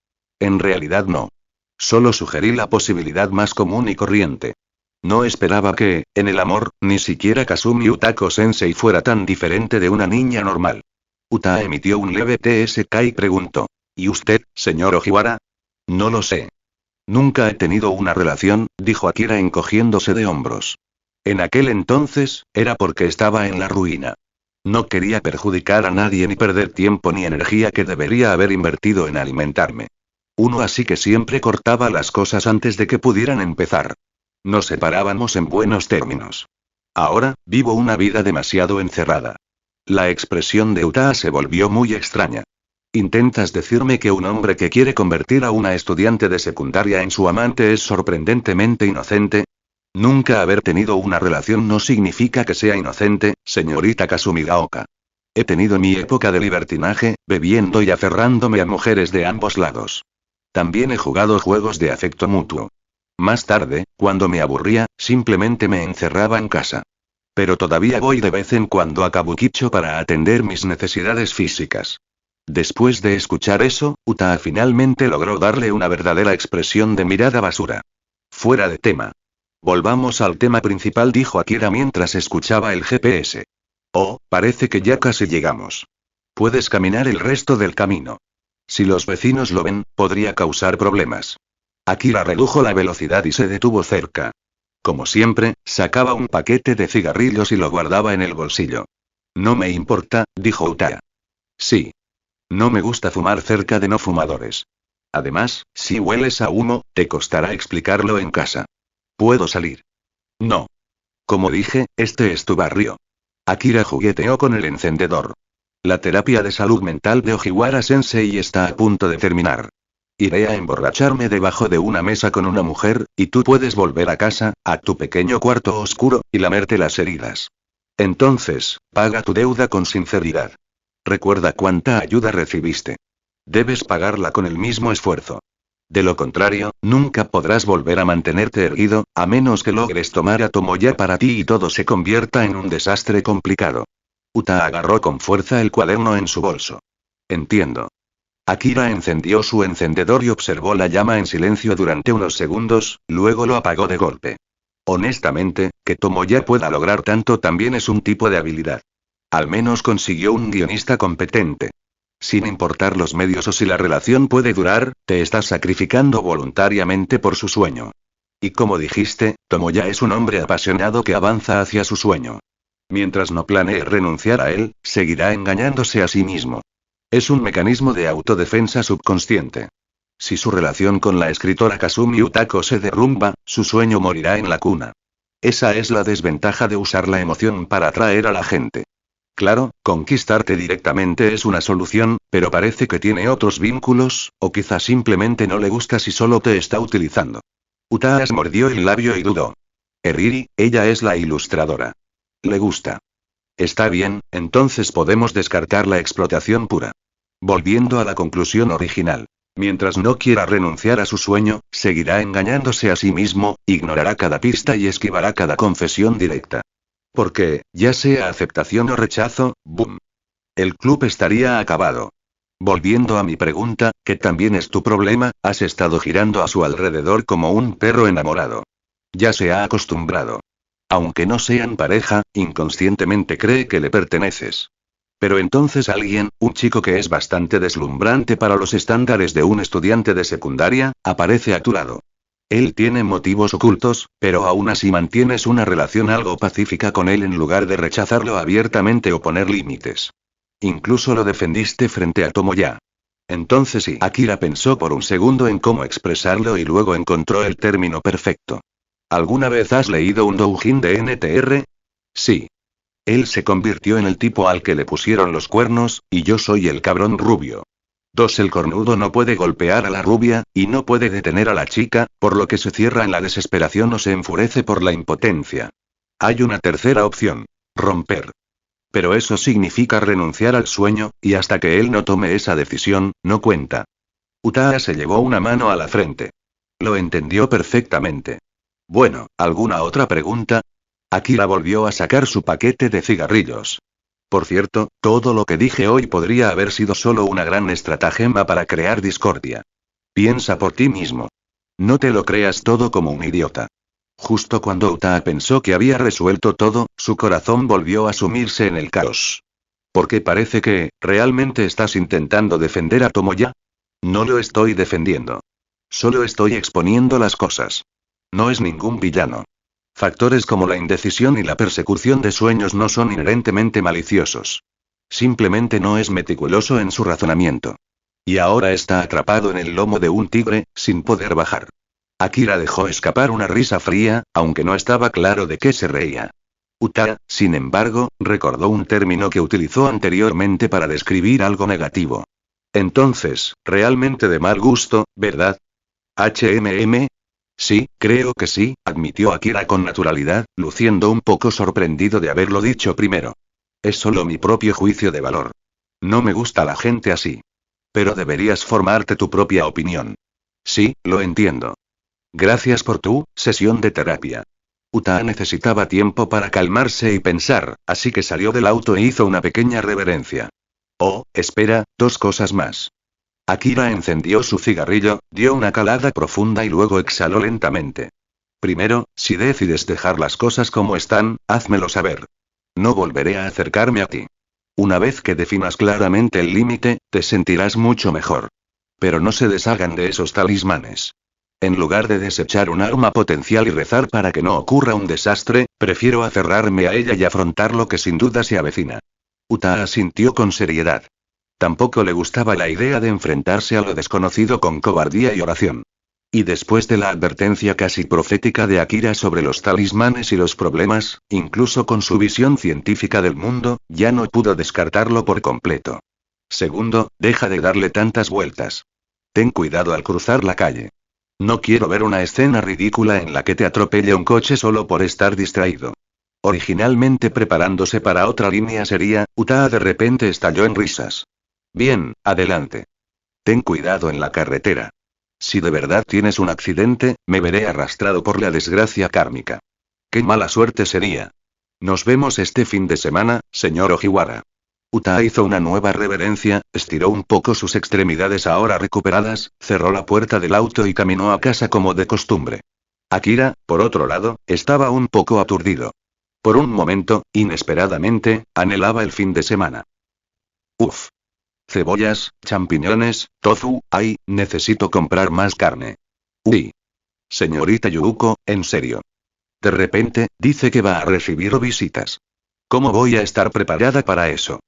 En realidad no. Solo sugerí la posibilidad más común y corriente. No esperaba que, en el amor, ni siquiera Kasumi Utako Sensei fuera tan diferente de una niña normal. Uta emitió un leve TSK y preguntó. ¿Y usted, señor Ojiwara? No lo sé. Nunca he tenido una relación, dijo Akira encogiéndose de hombros. En aquel entonces, era porque estaba en la ruina. No quería perjudicar a nadie ni perder tiempo ni energía que debería haber invertido en alimentarme. Así que siempre cortaba las cosas antes de que pudieran empezar. Nos separábamos en buenos términos. Ahora, vivo una vida demasiado encerrada. La expresión de Uta se volvió muy extraña. ¿Intentas decirme que un hombre que quiere convertir a una estudiante de secundaria en su amante es sorprendentemente inocente? Nunca haber tenido una relación no significa que sea inocente, señorita Kasumigaoka. He tenido mi época de libertinaje, bebiendo y aferrándome a mujeres de ambos lados. También he jugado juegos de afecto mutuo. Más tarde, cuando me aburría, simplemente me encerraba en casa. Pero todavía voy de vez en cuando a Kabukicho para atender mis necesidades físicas. Después de escuchar eso, Uta finalmente logró darle una verdadera expresión de mirada basura. Fuera de tema. Volvamos al tema principal, dijo Akira mientras escuchaba el GPS. Oh, parece que ya casi llegamos. Puedes caminar el resto del camino. Si los vecinos lo ven, podría causar problemas. Akira redujo la velocidad y se detuvo cerca. Como siempre, sacaba un paquete de cigarrillos y lo guardaba en el bolsillo. No me importa, dijo Uta. Sí. No me gusta fumar cerca de no fumadores. Además, si hueles a humo, te costará explicarlo en casa. ¿Puedo salir? No. Como dije, este es tu barrio. Akira jugueteó con el encendedor. La terapia de salud mental de Ojiwara Sensei está a punto de terminar. Iré a emborracharme debajo de una mesa con una mujer, y tú puedes volver a casa, a tu pequeño cuarto oscuro, y lamerte las heridas. Entonces, paga tu deuda con sinceridad. Recuerda cuánta ayuda recibiste. Debes pagarla con el mismo esfuerzo. De lo contrario, nunca podrás volver a mantenerte erguido, a menos que logres tomar a Tomoya para ti y todo se convierta en un desastre complicado. Uta agarró con fuerza el cuaderno en su bolso. Entiendo. Akira encendió su encendedor y observó la llama en silencio durante unos segundos, luego lo apagó de golpe. Honestamente, que Tomoya pueda lograr tanto también es un tipo de habilidad. Al menos consiguió un guionista competente. Sin importar los medios o si la relación puede durar, te estás sacrificando voluntariamente por su sueño. Y como dijiste, Tomoya es un hombre apasionado que avanza hacia su sueño. Mientras no planee renunciar a él, seguirá engañándose a sí mismo. Es un mecanismo de autodefensa subconsciente. Si su relación con la escritora Kasumi Utako se derrumba, su sueño morirá en la cuna. Esa es la desventaja de usar la emoción para atraer a la gente. Claro, conquistarte directamente es una solución, pero parece que tiene otros vínculos, o quizá simplemente no le gustas y solo te está utilizando. Utaas mordió el labio y dudó. Eriri, ella es la ilustradora. Le gusta. Está bien, entonces podemos descartar la explotación pura. Volviendo a la conclusión original. Mientras no quiera renunciar a su sueño, seguirá engañándose a sí mismo, ignorará cada pista y esquivará cada confesión directa. Porque, ya sea aceptación o rechazo, ¡boom! El club estaría acabado. Volviendo a mi pregunta, que también es tu problema, has estado girando a su alrededor como un perro enamorado. Ya se ha acostumbrado. Aunque no sean pareja, inconscientemente cree que le perteneces. Pero entonces alguien, un chico que es bastante deslumbrante para los estándares de un estudiante de secundaria, aparece a tu lado. Él tiene motivos ocultos, pero aún así mantienes una relación algo pacífica con él en lugar de rechazarlo abiertamente o poner límites. Incluso lo defendiste frente a Tomoya. Entonces sí. Akira pensó por un segundo en cómo expresarlo y luego encontró el término perfecto. ¿Alguna vez has leído un doujin de NTR? Sí. Él se convirtió en el tipo al que le pusieron los cuernos, y yo soy el cabrón rubio. 2. El cornudo no puede golpear a la rubia, y no puede detener a la chica, por lo que se cierra en la desesperación o se enfurece por la impotencia. Hay una tercera opción. Romper. Pero eso significa renunciar al sueño, y hasta que él no tome esa decisión, no cuenta. Utaa se llevó una mano a la frente. Lo entendió perfectamente. Bueno, ¿alguna otra pregunta? Akira volvió a sacar su paquete de cigarrillos. Por cierto, todo lo que dije hoy podría haber sido solo una gran estratagema para crear discordia. Piensa por ti mismo. No te lo creas todo como un idiota. Justo cuando Utaa pensó que había resuelto todo, su corazón volvió a sumirse en el caos. Porque parece que, ¿realmente estás intentando defender a Tomoya? No lo estoy defendiendo. Solo estoy exponiendo las cosas. No es ningún villano. Factores como la indecisión y la persecución de sueños no son inherentemente maliciosos. Simplemente no es meticuloso en su razonamiento. Y ahora está atrapado en el lomo de un tigre, sin poder bajar. Akira dejó escapar una risa fría, aunque no estaba claro de qué se reía. Utaa, sin embargo, recordó un término que utilizó anteriormente para describir algo negativo. Entonces, realmente de mal gusto, ¿verdad? ¿HMM? Sí, creo que sí, admitió Akira con naturalidad, luciendo un poco sorprendido de haberlo dicho primero. Es solo mi propio juicio de valor. No me gusta la gente así. Pero deberías formarte tu propia opinión. Sí, lo entiendo. Gracias por tu sesión de terapia. Utaa necesitaba tiempo para calmarse y pensar, así que salió del auto e hizo una pequeña reverencia. Oh, espera, 2 cosas más. Akira encendió su cigarrillo, dio una calada profunda y luego exhaló lentamente. Primero, si decides dejar las cosas como están, házmelo saber. No volveré a acercarme a ti. Una vez que definas claramente el límite, te sentirás mucho mejor. Pero no se deshagan de esos talismanes. En lugar de desechar un arma potencial y rezar para que no ocurra un desastre, prefiero aferrarme a ella y afrontar lo que sin duda se avecina. Uta asintió con seriedad. Tampoco le gustaba la idea de enfrentarse a lo desconocido con cobardía y oración. Y después de la advertencia casi profética de Akira sobre los talismanes y los problemas, incluso con su visión científica del mundo, ya no pudo descartarlo por completo. Segundo, deja de darle tantas vueltas. Ten cuidado al cruzar la calle. No quiero ver una escena ridícula en la que te atropelle un coche solo por estar distraído. Originalmente preparándose para otra línea seria, Uta de repente estalló en risas. Bien, adelante. Ten cuidado en la carretera. Si de verdad tienes un accidente, me veré arrastrado por la desgracia kármica. Qué mala suerte sería. Nos vemos este fin de semana, señor Ojiwara. Uta hizo una nueva reverencia, estiró un poco sus extremidades ahora recuperadas, cerró la puerta del auto y caminó a casa como de costumbre. Akira, por otro lado, estaba un poco aturdido. Por un momento, inesperadamente, anhelaba el fin de semana. Uf. Cebollas, champiñones, tofu, ay, necesito comprar más carne. Uy. Señorita Yuuko, en serio. De repente, dice que va a recibir visitas. ¿Cómo voy a estar preparada para eso?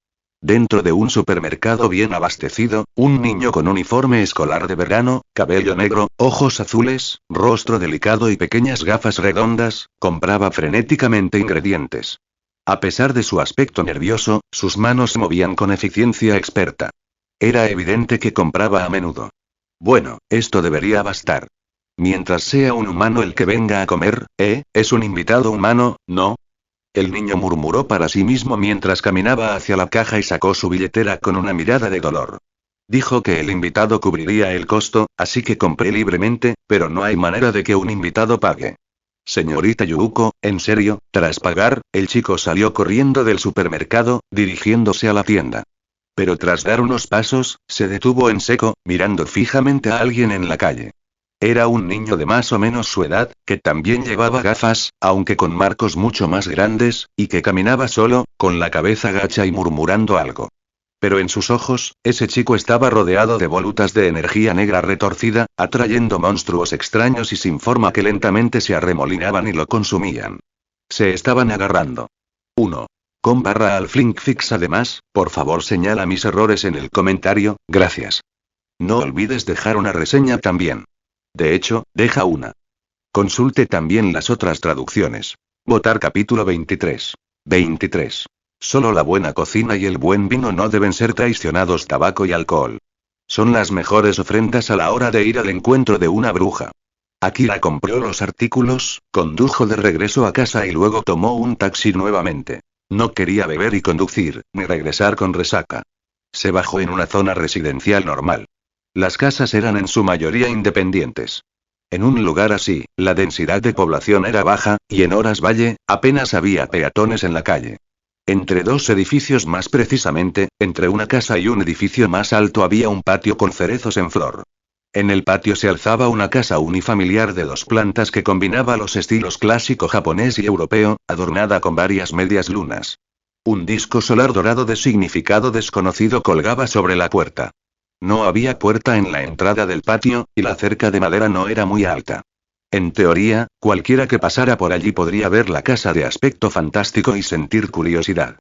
Dentro de un supermercado bien abastecido, un niño con uniforme escolar de verano, cabello negro, ojos azules, rostro delicado y pequeñas gafas redondas, compraba frenéticamente ingredientes. A pesar de su aspecto nervioso, sus manos se movían con eficiencia experta. Era evidente que compraba a menudo. Bueno, esto debería bastar. Mientras sea un humano el que venga a comer, es un invitado humano, ¿no? El niño murmuró para sí mismo mientras caminaba hacia la caja y sacó su billetera con una mirada de dolor. Dijo que el invitado cubriría el costo, así que compré libremente, pero no hay manera de que un invitado pague. Señorita Yuuko, en serio, tras pagar, el chico salió corriendo del supermercado, dirigiéndose a la tienda. Pero tras dar unos pasos, se detuvo en seco, mirando fijamente a alguien en la calle. Era un niño de más o menos su edad, que también llevaba gafas, aunque con marcos mucho más grandes, y que caminaba solo, con la cabeza gacha y murmurando algo. Pero en sus ojos, ese chico estaba rodeado de volutas de energía negra retorcida, atrayendo monstruos extraños y sin forma que lentamente se arremolinaban y lo consumían. Se estaban agarrando. 1. /al Flinkfix. Además, por favor señala mis errores en el comentario, gracias. No olvides dejar una reseña también. De hecho, deja una. Consulte también las otras traducciones. Votar capítulo 23. 23. Solo la buena cocina y el buen vino no deben ser traicionados. Tabaco y alcohol. Son las mejores ofrendas a la hora de ir al encuentro de una bruja. Akira compró los artículos, condujo de regreso a casa y luego tomó un taxi nuevamente. No quería beber y conducir, ni regresar con resaca. Se bajó en una zona residencial normal. Las casas eran en su mayoría independientes. En un lugar así, la densidad de población era baja, y en horas valle, apenas había peatones en la calle. Entre dos edificios, más precisamente, entre una casa y un edificio más alto, había un patio con cerezos en flor. En el patio se alzaba una casa unifamiliar de 2 plantas que combinaba los estilos clásico japonés y europeo, adornada con varias medias lunas. Un disco solar dorado de significado desconocido colgaba sobre la puerta. No había puerta en la entrada del patio, y la cerca de madera no era muy alta. En teoría, cualquiera que pasara por allí podría ver la casa de aspecto fantástico y sentir curiosidad.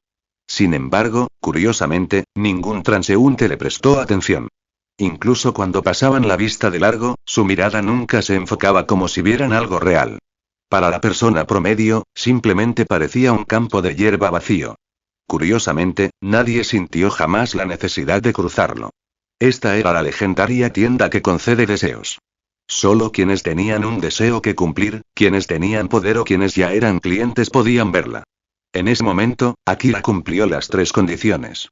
Sin embargo, curiosamente, ningún transeúnte le prestó atención. Incluso cuando pasaban la vista de largo, su mirada nunca se enfocaba como si vieran algo real. Para la persona promedio, simplemente parecía un campo de hierba vacío. Curiosamente, nadie sintió jamás la necesidad de cruzarlo. Esta era la legendaria tienda que concede deseos. Solo quienes tenían un deseo que cumplir, quienes tenían poder o quienes ya eran clientes podían verla. En ese momento, Akira cumplió las 3 condiciones.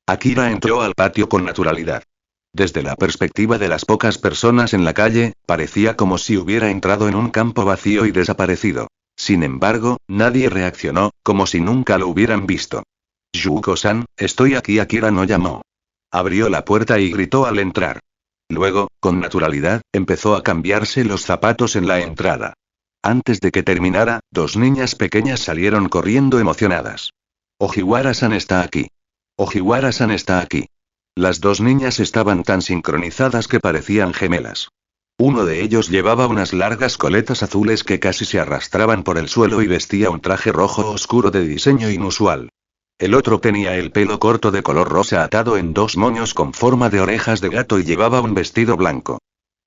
Akira entró al patio con naturalidad. Desde la perspectiva de las pocas personas en la calle, parecía como si hubiera entrado en un campo vacío y desaparecido. Sin embargo, nadie reaccionó, como si nunca lo hubieran visto. Yuuko-san, estoy aquí. Akira no llamó. Abrió la puerta y gritó al entrar. Luego, con naturalidad, empezó a cambiarse los zapatos en la entrada. Antes de que terminara, 2 niñas pequeñas salieron corriendo emocionadas. Ojiwara-san está aquí. Ojiwara-san está aquí. Las 2 niñas estaban tan sincronizadas que parecían gemelas. Uno de ellos llevaba unas largas coletas azules que casi se arrastraban por el suelo y vestía un traje rojo oscuro de diseño inusual. El otro tenía el pelo corto de color rosa atado en dos moños con forma de orejas de gato y llevaba un vestido blanco.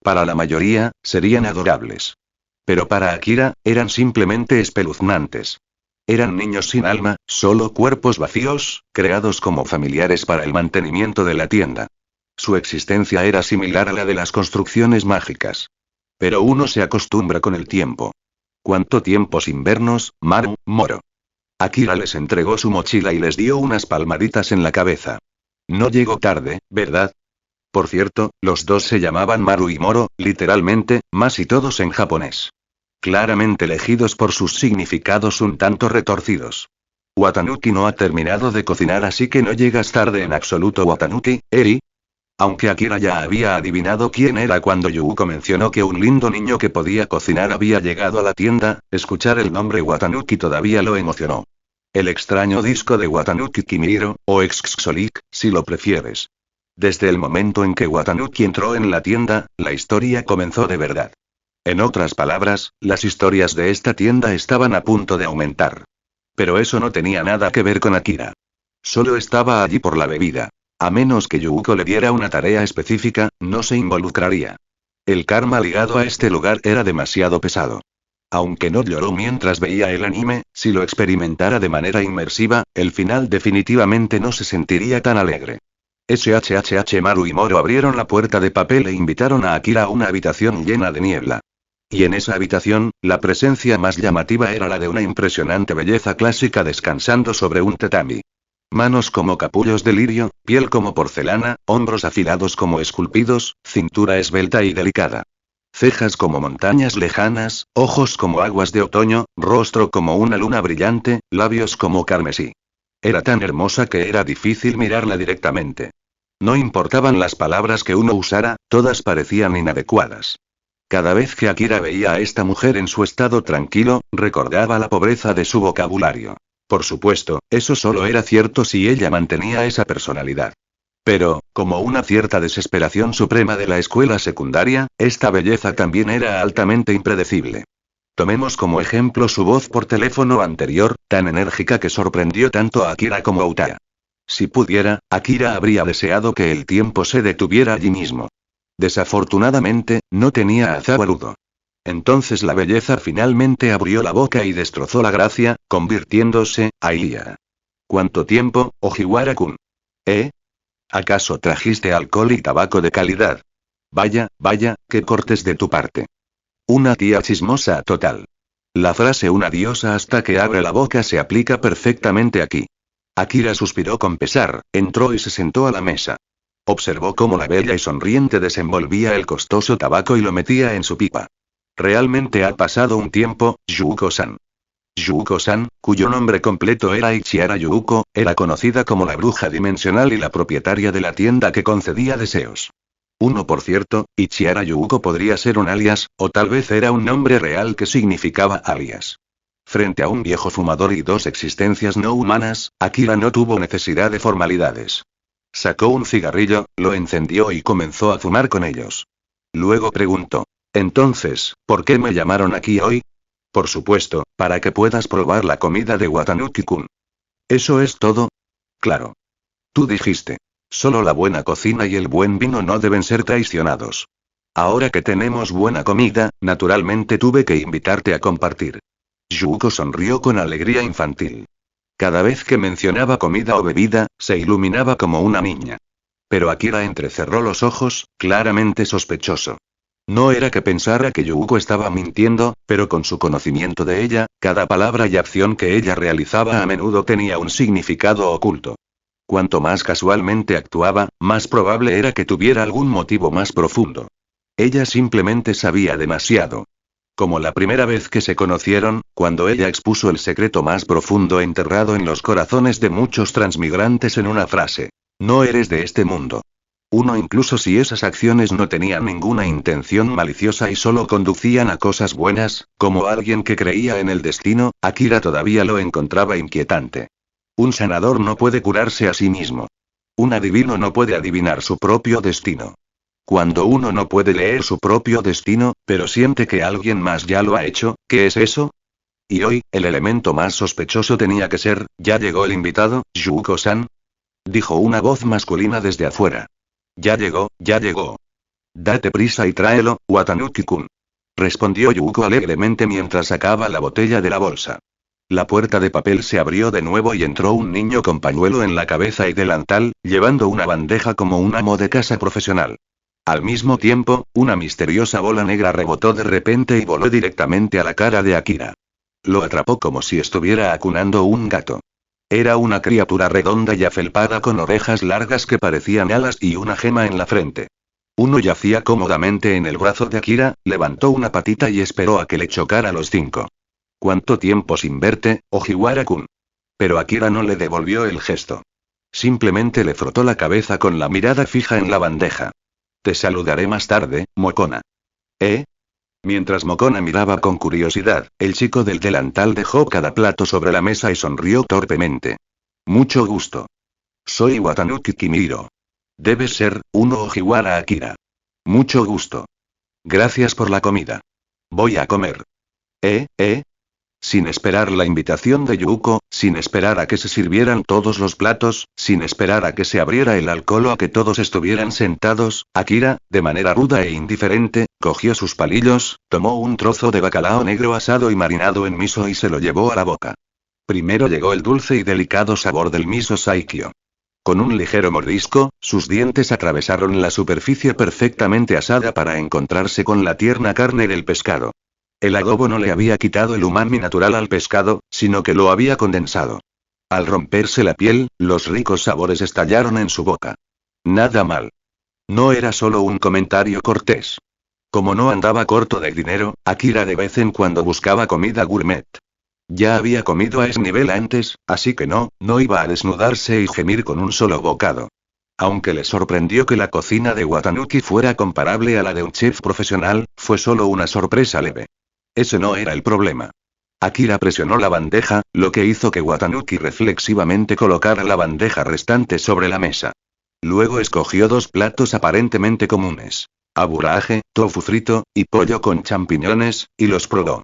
Para la mayoría, serían adorables. Pero para Akira, eran simplemente espeluznantes. Eran niños sin alma, solo cuerpos vacíos, creados como familiares para el mantenimiento de la tienda. Su existencia era similar a la de las construcciones mágicas. Pero uno se acostumbra con el tiempo. ¿Cuánto tiempo sin vernos, Maru, Moro? Akira les entregó su mochila y les dio unas palmaditas en la cabeza. No llegó tarde, ¿verdad? Por cierto, los dos se llamaban Maru y Moro, literalmente, más y todos en japonés. Claramente elegidos por sus significados un tanto retorcidos. Watanuki no ha terminado de cocinar, así que no llegas tarde en absoluto, Watanuki, Eri. Aunque Akira ya había adivinado quién era cuando Yuuko mencionó que un lindo niño que podía cocinar había llegado a la tienda, escuchar el nombre Watanuki todavía lo emocionó. El extraño disco de Watanuki Kimihiro, o Exxxolic, si lo prefieres. Desde el momento en que Watanuki entró en la tienda, la historia comenzó de verdad. En otras palabras, las historias de esta tienda estaban a punto de aumentar. Pero eso no tenía nada que ver con Akira. Solo estaba allí por la bebida. A menos que Yuuko le diera una tarea específica, no se involucraría. El karma ligado a este lugar era demasiado pesado. Aunque no lloró mientras veía el anime, si lo experimentara de manera inmersiva, el final definitivamente no se sentiría tan alegre. Maru y Moro abrieron la puerta de papel e invitaron a Akira a una habitación llena de niebla. Y en esa habitación, la presencia más llamativa era la de una impresionante belleza clásica descansando sobre un tatami. Manos como capullos de lirio, piel como porcelana, hombros afilados como esculpidos, cintura esbelta y delicada. Cejas como montañas lejanas, ojos como aguas de otoño, rostro como una luna brillante, labios como carmesí. Era tan hermosa que era difícil mirarla directamente. No importaban las palabras que uno usara, todas parecían inadecuadas. Cada vez que Akira veía a esta mujer en su estado tranquilo, recordaba la pobreza de su vocabulario. Por supuesto, eso solo era cierto si ella mantenía esa personalidad. Pero, como una cierta desesperación suprema de la escuela secundaria, esta belleza también era altamente impredecible. Tomemos como ejemplo su voz por teléfono anterior, tan enérgica que sorprendió tanto a Akira como a Uta. Si pudiera, Akira habría deseado que el tiempo se detuviera allí mismo. Desafortunadamente, no tenía a Zawarudo. Entonces la belleza finalmente abrió la boca y destrozó la gracia, convirtiéndose, Aiya. ¿Cuánto tiempo, Ojiwara-kun? ¿Eh? ¿Acaso trajiste alcohol y tabaco de calidad? Vaya, qué cortes de tu parte. Una tía chismosa total. La frase una diosa hasta que abre la boca se aplica perfectamente aquí. Akira suspiró con pesar, entró y se sentó a la mesa. Observó cómo la bella y sonriente desenvolvía el costoso tabaco y lo metía en su pipa. Realmente ha pasado un tiempo, Yuuko-san. Yuuko-san, cuyo nombre completo era Ichiara Yuuko, era conocida como la bruja dimensional y la propietaria de la tienda que concedía deseos. Por cierto, Ichiara Yuuko podría ser un alias, o tal vez era un nombre real que significaba alias. Frente a un viejo fumador y dos existencias no humanas, Akira no tuvo necesidad de formalidades. Sacó un cigarrillo, lo encendió y comenzó a fumar con ellos. Luego preguntó: entonces, ¿por qué me llamaron aquí hoy? Por supuesto, para que puedas probar la comida de Watanuki-kun. ¿Eso es todo? Claro. Tú dijiste. Solo la buena cocina y el buen vino no deben ser traicionados. Ahora que tenemos buena comida, naturalmente tuve que invitarte a compartir. Yuuko sonrió con alegría infantil. Cada vez que mencionaba comida o bebida, se iluminaba como una niña. Pero Akira entrecerró los ojos, claramente sospechoso. No era que pensara que Yuuko estaba mintiendo, pero con su conocimiento de ella, cada palabra y acción que ella realizaba a menudo tenía un significado oculto. Cuanto más casualmente actuaba, más probable era que tuviera algún motivo más profundo. Ella simplemente sabía demasiado. Como la primera vez que se conocieron, cuando ella expuso el secreto más profundo enterrado en los corazones de muchos transmigrantes en una frase. No eres de este mundo. Incluso si esas acciones no tenían ninguna intención maliciosa y solo conducían a cosas buenas, como alguien que creía en el destino, Akira todavía lo encontraba inquietante. Un sanador no puede curarse a sí mismo. Un adivino no puede adivinar su propio destino. Cuando uno no puede leer su propio destino, pero siente que alguien más ya lo ha hecho, ¿qué es eso? Y hoy, el elemento más sospechoso tenía que ser, ¿ya llegó el invitado, Yuuko-san? Dijo una voz masculina desde afuera. Ya llegó, ya llegó. Date prisa y tráelo, Watanuki-kun. Respondió Yuuko alegremente mientras sacaba la botella de la bolsa. La puerta de papel se abrió de nuevo y entró un niño con pañuelo en la cabeza y delantal, llevando una bandeja como un amo de casa profesional. Al mismo tiempo, una misteriosa bola negra rebotó de repente y voló directamente a la cara de Akira. Lo atrapó como si estuviera acunando un gato. Era una criatura redonda y afelpada con orejas largas que parecían alas y una gema en la frente. Uno yacía cómodamente en el brazo de Akira, levantó una patita y esperó a que le chocara los 5. ¿Cuánto tiempo sin verte, Ojiwara-kun? Pero Akira no le devolvió el gesto. Simplemente le frotó la cabeza con la mirada fija en la bandeja. Te saludaré más tarde, Mokona. ¿Eh? Mientras Mokona miraba con curiosidad, el chico del delantal dejó cada plato sobre la mesa y sonrió torpemente. Mucho gusto. Soy Watanuki Kimiro. Debes ser, uno Ojiwara Akira. Mucho gusto. Gracias por la comida. Voy a comer. Sin esperar la invitación de Yuuko, sin esperar a que se sirvieran todos los platos, sin esperar a que se abriera el alcohol o a que todos estuvieran sentados, Akira, de manera ruda e indiferente, cogió sus palillos, tomó un trozo de bacalao negro asado y marinado en miso y se lo llevó a la boca. Primero llegó el dulce y delicado sabor del miso saikyo. Con un ligero mordisco, sus dientes atravesaron la superficie perfectamente asada para encontrarse con la tierna carne del pescado. El adobo no le había quitado el umami natural al pescado, sino que lo había condensado. Al romperse la piel, los ricos sabores estallaron en su boca. Nada mal. No era solo un comentario cortés. Como no andaba corto de dinero, Akira de vez en cuando buscaba comida gourmet. Ya había comido a ese nivel antes, así que no iba a desnudarse y gemir con un solo bocado. Aunque le sorprendió que la cocina de Watanuki fuera comparable a la de un chef profesional, fue solo una sorpresa leve. Ese no era el problema. Akira presionó la bandeja, lo que hizo que Watanuki reflexivamente colocara la bandeja restante sobre la mesa. Luego escogió 2 platos aparentemente comunes. Aburage, tofu frito, y pollo con champiñones, y los probó.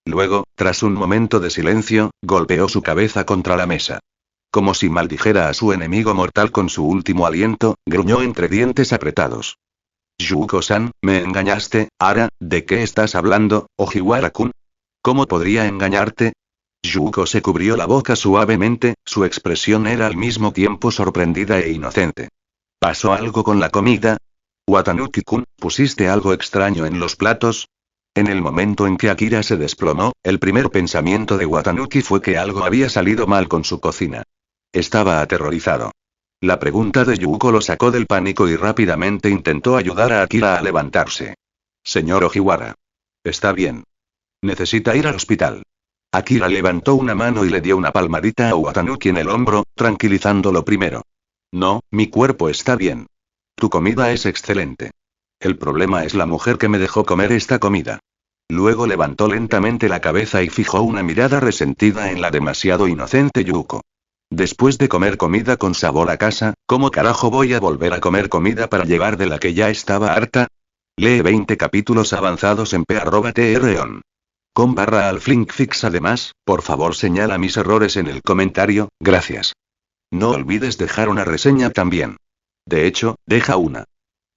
Luego, tras un momento de silencio, golpeó su cabeza contra la mesa. Como si maldijera a su enemigo mortal con su último aliento, gruñó entre dientes apretados. Yuuko-san, me engañaste, Ara, ¿de qué estás hablando, Ojiwara-kun? ¿Cómo podría engañarte? Yuuko se cubrió la boca suavemente, su expresión era al mismo tiempo sorprendida e inocente. ¿Pasó algo con la comida? Watanuki-kun, ¿pusiste algo extraño en los platos? En el momento en que Akira se desplomó, el primer pensamiento de Watanuki fue que algo había salido mal con su cocina. Estaba aterrorizado. La pregunta de Yuuko lo sacó del pánico y rápidamente intentó ayudar a Akira a levantarse. Señor Ojiwara. Está bien. Necesita ir al hospital. Akira levantó una mano y le dio una palmadita a Watanuki en el hombro, tranquilizándolo primero. No, mi cuerpo está bien. Tu comida es excelente. El problema es la mujer que me dejó comer esta comida. Luego levantó lentamente la cabeza y fijó una mirada resentida en la demasiado inocente Yuuko. Después de comer comida con sabor a casa, ¿cómo carajo voy a volver a comer comida para llevar de la que ya estaba harta? Lee 20 capítulos avanzados en p@treon. /alflinkfix. Además, por favor señala mis errores en el comentario, gracias. No olvides dejar una reseña también. De hecho, deja una.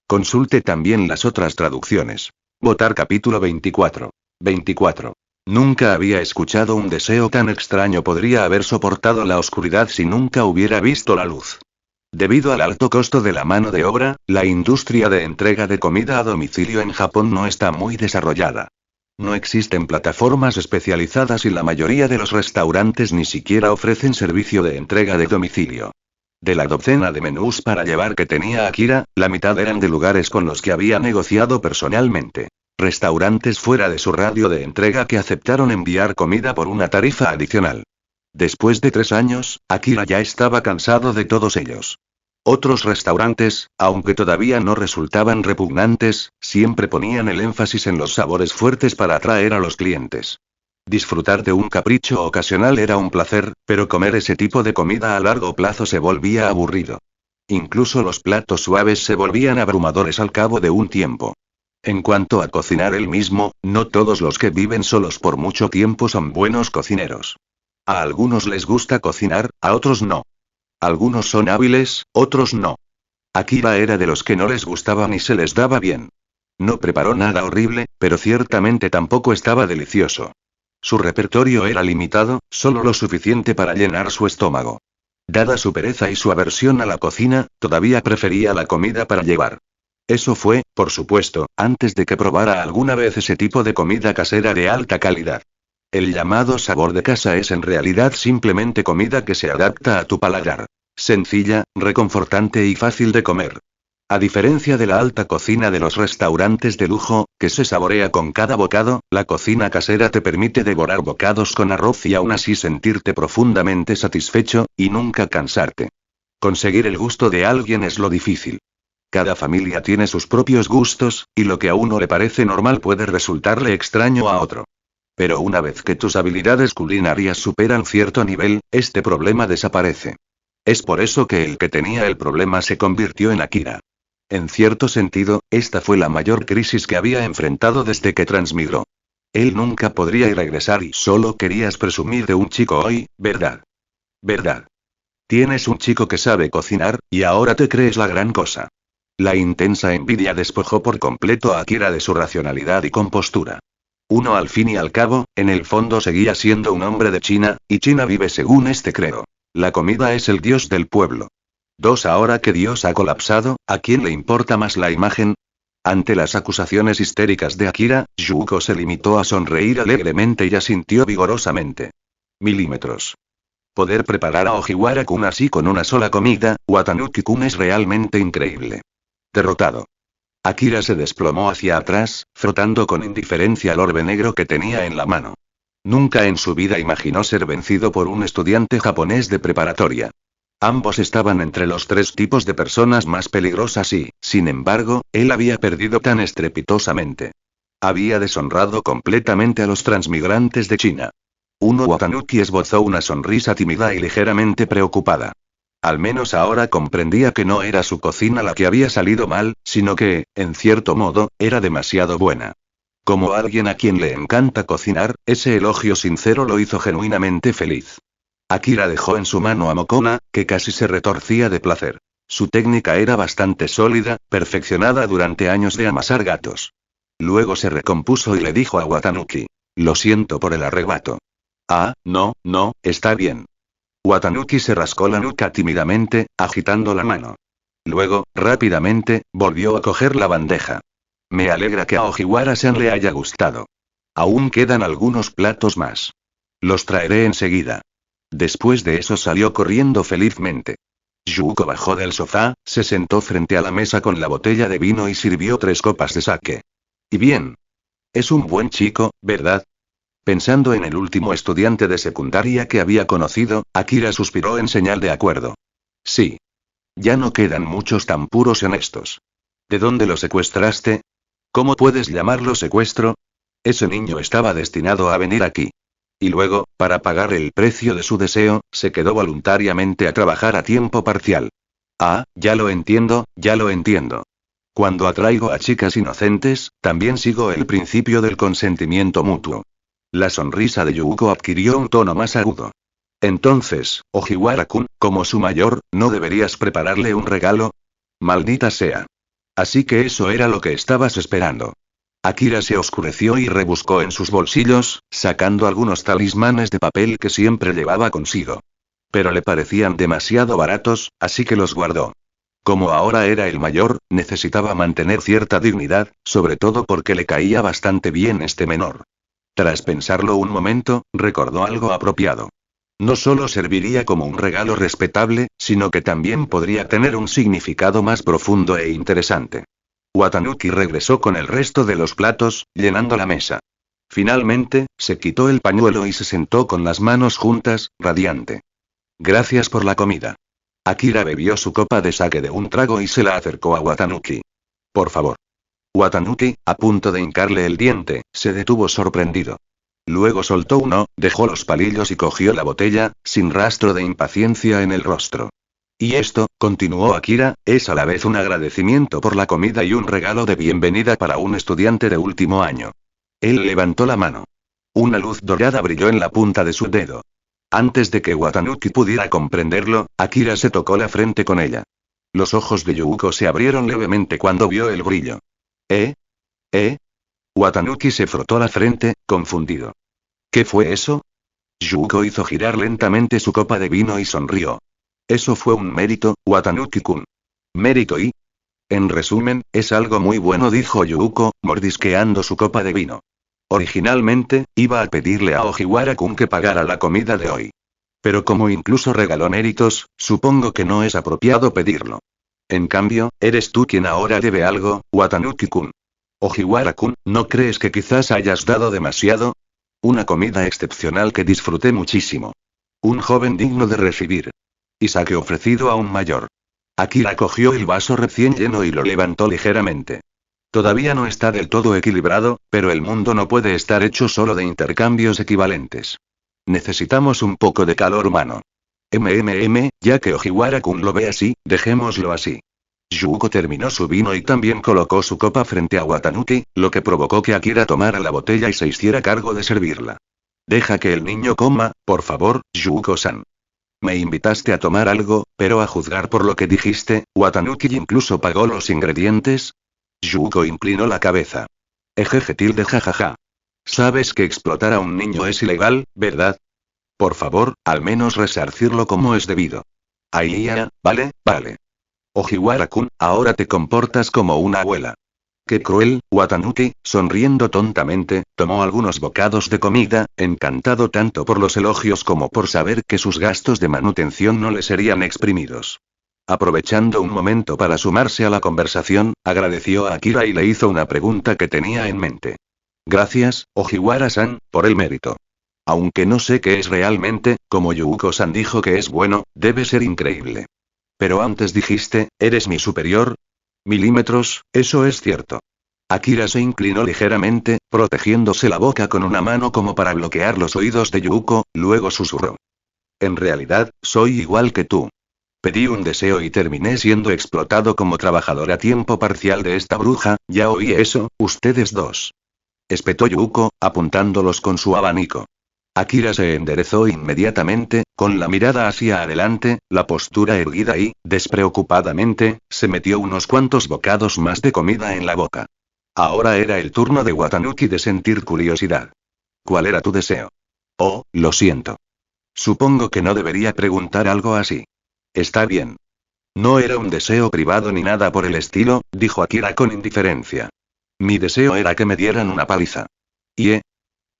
Consulte también las otras traducciones. Votar capítulo 24. 24. Nunca había escuchado un deseo tan extraño. Podría haber soportado la oscuridad si nunca hubiera visto la luz. Debido al alto costo de la mano de obra, la industria de entrega de comida a domicilio en Japón no está muy desarrollada. No existen plataformas especializadas y la mayoría de los restaurantes ni siquiera ofrecen servicio de entrega de domicilio. De la docena de menús para llevar que tenía Akira, la mitad eran de lugares con los que había negociado personalmente. Restaurantes fuera de su radio de entrega que aceptaron enviar comida por una tarifa adicional. Después de 3 años, Akira ya estaba cansado de todos ellos. Otros restaurantes, aunque todavía no resultaban repugnantes, siempre ponían el énfasis en los sabores fuertes para atraer a los clientes. Disfrutar de un capricho ocasional era un placer, pero comer ese tipo de comida a largo plazo se volvía aburrido. Incluso los platos suaves se volvían abrumadores al cabo de un tiempo. En cuanto a cocinar él mismo, no todos los que viven solos por mucho tiempo son buenos cocineros. A algunos les gusta cocinar, a otros no. Algunos son hábiles, otros no. Akira era de los que no les gustaba ni se les daba bien. No preparó nada horrible, pero ciertamente tampoco estaba delicioso. Su repertorio era limitado, solo lo suficiente para llenar su estómago. Dada su pereza y su aversión a la cocina, todavía prefería la comida para llevar. Eso fue, por supuesto, antes de que probara alguna vez ese tipo de comida casera de alta calidad. El llamado sabor de casa es en realidad simplemente comida que se adapta a tu paladar. Sencilla, reconfortante y fácil de comer. A diferencia de la alta cocina de los restaurantes de lujo, que se saborea con cada bocado, la cocina casera te permite devorar bocados con arroz y aún así sentirte profundamente satisfecho, y nunca cansarte. Conseguir el gusto de alguien es lo difícil. Cada familia tiene sus propios gustos, y lo que a uno le parece normal puede resultarle extraño a otro. Pero una vez que tus habilidades culinarias superan cierto nivel, este problema desaparece. Es por eso que el que tenía el problema se convirtió en Akira. En cierto sentido, esta fue la mayor crisis que había enfrentado desde que transmigró. Él nunca podría regresar y solo querías presumir de un chico hoy, ¿verdad? ¿Verdad? Tienes un chico que sabe cocinar, y ahora te crees la gran cosa. La intensa envidia despojó por completo a Akira de su racionalidad y compostura. Uno al fin y al cabo, en el fondo seguía siendo un hombre de China, y China vive según este credo. La comida es el dios del pueblo. 2. Ahora que Dios ha colapsado, ¿a quién le importa más la imagen? Ante las acusaciones histéricas de Akira, Yuko se limitó a sonreír alegremente y asintió vigorosamente. Milímetros. Poder preparar a Ojiwara-kun así con una sola comida, Watanuki-kun es realmente increíble. Derrotado. Akira se desplomó hacia atrás, frotando con indiferencia el orbe negro que tenía en la mano. Nunca en su vida imaginó ser vencido por un estudiante japonés de preparatoria. Ambos estaban entre los 3 tipos de personas más peligrosas y, sin embargo, él había perdido tan estrepitosamente. Había deshonrado completamente a los transmigrantes de China. Watanuki esbozó una sonrisa tímida y ligeramente preocupada. Al menos ahora comprendía que no era su cocina la que había salido mal, sino que, en cierto modo, era demasiado buena. Como alguien a quien le encanta cocinar, ese elogio sincero lo hizo genuinamente feliz. Akira dejó en su mano a Mokona, que casi se retorcía de placer. Su técnica era bastante sólida, perfeccionada durante años de amasar gatos. Luego se recompuso y le dijo a Watanuki: «Lo siento por el arrebato». «Ah, no, está bien». Watanuki se rascó la nuca tímidamente, agitando la mano. Luego, rápidamente, volvió a coger la bandeja. «Me alegra que a Ojiwara-san le haya gustado. Aún quedan algunos platos más. Los traeré enseguida». Después de eso salió corriendo felizmente. Yuko bajó del sofá, se sentó frente a la mesa con la botella de vino y sirvió 3 copas de sake. «Y bien. Es un buen chico, ¿verdad?». Pensando en el último estudiante de secundaria que había conocido, Akira suspiró en señal de acuerdo. «Sí. Ya no quedan muchos tan puros y honestos». «¿De dónde lo secuestraste? ¿Cómo puedes llamarlo secuestro? Ese niño estaba destinado a venir aquí. Y luego, para pagar el precio de su deseo, se quedó voluntariamente a trabajar a tiempo parcial». «Ah, ya lo entiendo. Cuando atraigo a chicas inocentes, también sigo el principio del consentimiento mutuo». La sonrisa de Yuko adquirió un tono más agudo. «Entonces, Ojiwara-kun, como su mayor, ¿no deberías prepararle un regalo? Maldita sea. Así que eso era lo que estabas esperando». Akira se oscureció y rebuscó en sus bolsillos, sacando algunos talismanes de papel que siempre llevaba consigo. Pero le parecían demasiado baratos, así que los guardó. Como ahora era el mayor, necesitaba mantener cierta dignidad, sobre todo porque le caía bastante bien este menor. Tras pensarlo un momento, recordó algo apropiado. No solo serviría como un regalo respetable, sino que también podría tener un significado más profundo e interesante. Watanuki regresó con el resto de los platos, llenando la mesa. Finalmente, se quitó el pañuelo y se sentó con las manos juntas, radiante. «Gracias por la comida». Akira bebió su copa de sake de un trago y se la acercó a Watanuki. «Por favor». Watanuki, a punto de hincarle el diente, se detuvo sorprendido. Luego soltó uno, dejó los palillos y cogió la botella, sin rastro de impaciencia en el rostro. Y esto, continuó Akira, es a la vez un agradecimiento por la comida y un regalo de bienvenida para un estudiante de último año. Él levantó la mano. Una luz dorada brilló en la punta de su dedo. Antes de que Watanuki pudiera comprenderlo, Akira se tocó la frente con ella. Los ojos de Yuuko se abrieron levemente cuando vio el brillo. ¿Eh? ¿Eh? Watanuki se frotó la frente, confundido. ¿Qué fue eso? Yuuko hizo girar lentamente su copa de vino y sonrió. Eso fue un mérito, Watanuki-kun. ¿Mérito y? En resumen, es algo muy bueno, dijo Yuuko, mordisqueando su copa de vino. Originalmente, iba a pedirle a Ojiwara-kun que pagara la comida de hoy. Pero como incluso regaló méritos, supongo que no es apropiado pedirlo. En cambio, eres tú quien ahora debe algo, Watanuki-kun. Ojiwara-kun, ¿no crees que quizás hayas dado demasiado? Una comida excepcional que disfruté muchísimo. Un joven digno de recibir. Y saque ofrecido a un mayor. Akira cogió el vaso recién lleno y lo levantó ligeramente. Todavía no está del todo equilibrado, pero el mundo no puede estar hecho solo de intercambios equivalentes. Necesitamos un poco de calor humano. Ya que Ojiwara-kun lo ve así, dejémoslo así. Yuuko terminó su vino y también colocó su copa frente a Watanuki, lo que provocó que Akira tomara la botella y se hiciera cargo de servirla. Deja que el niño coma, por favor, Yuuko-san. Me invitaste a tomar algo, pero a juzgar por lo que dijiste, Watanuki incluso pagó los ingredientes. Yuuko inclinó la cabeza. Ejeje tilde jajaja. Sabes que explotar a un niño es ilegal, ¿verdad? Por favor, al menos resarcirlo como es debido. Ahí ya, vale. Ojiwara-kun, ahora te comportas como una abuela. Qué cruel, Watanuki, sonriendo tontamente, tomó algunos bocados de comida, encantado tanto por los elogios como por saber que sus gastos de manutención no le serían exprimidos. Aprovechando un momento para sumarse a la conversación, agradeció a Akira y le hizo una pregunta que tenía en mente. Gracias, Ojiwara-san, por el mérito. Aunque no sé qué es realmente, como Yuuko-san dijo que es bueno, debe ser increíble. Pero antes dijiste, ¿eres mi superior? Milímetros, eso es cierto. Akira se inclinó ligeramente, protegiéndose la boca con una mano como para bloquear los oídos de Yuuko, luego susurró. En realidad, soy igual que tú. Pedí un deseo y terminé siendo explotado como trabajador a tiempo parcial de esta bruja, ya oí eso, ustedes dos. Espetó Yuuko, apuntándolos con su abanico. Akira se enderezó inmediatamente, con la mirada hacia adelante, la postura erguida y, despreocupadamente, se metió unos cuantos bocados más de comida en la boca. Ahora era el turno de Watanuki de sentir curiosidad. ¿Cuál era tu deseo? Oh, lo siento. Supongo que no debería preguntar algo así. Está bien. No era un deseo privado ni nada por el estilo, dijo Akira con indiferencia. Mi deseo era que me dieran una paliza. ¿Y?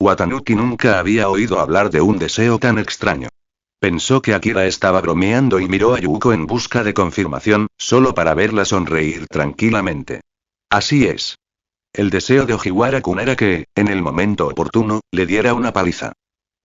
Watanuki nunca había oído hablar de un deseo tan extraño. Pensó que Akira estaba bromeando y miró a Yuuko en busca de confirmación, solo para verla sonreír tranquilamente. Así es. El deseo de Ojiwara-kun era que, en el momento oportuno, le diera una paliza.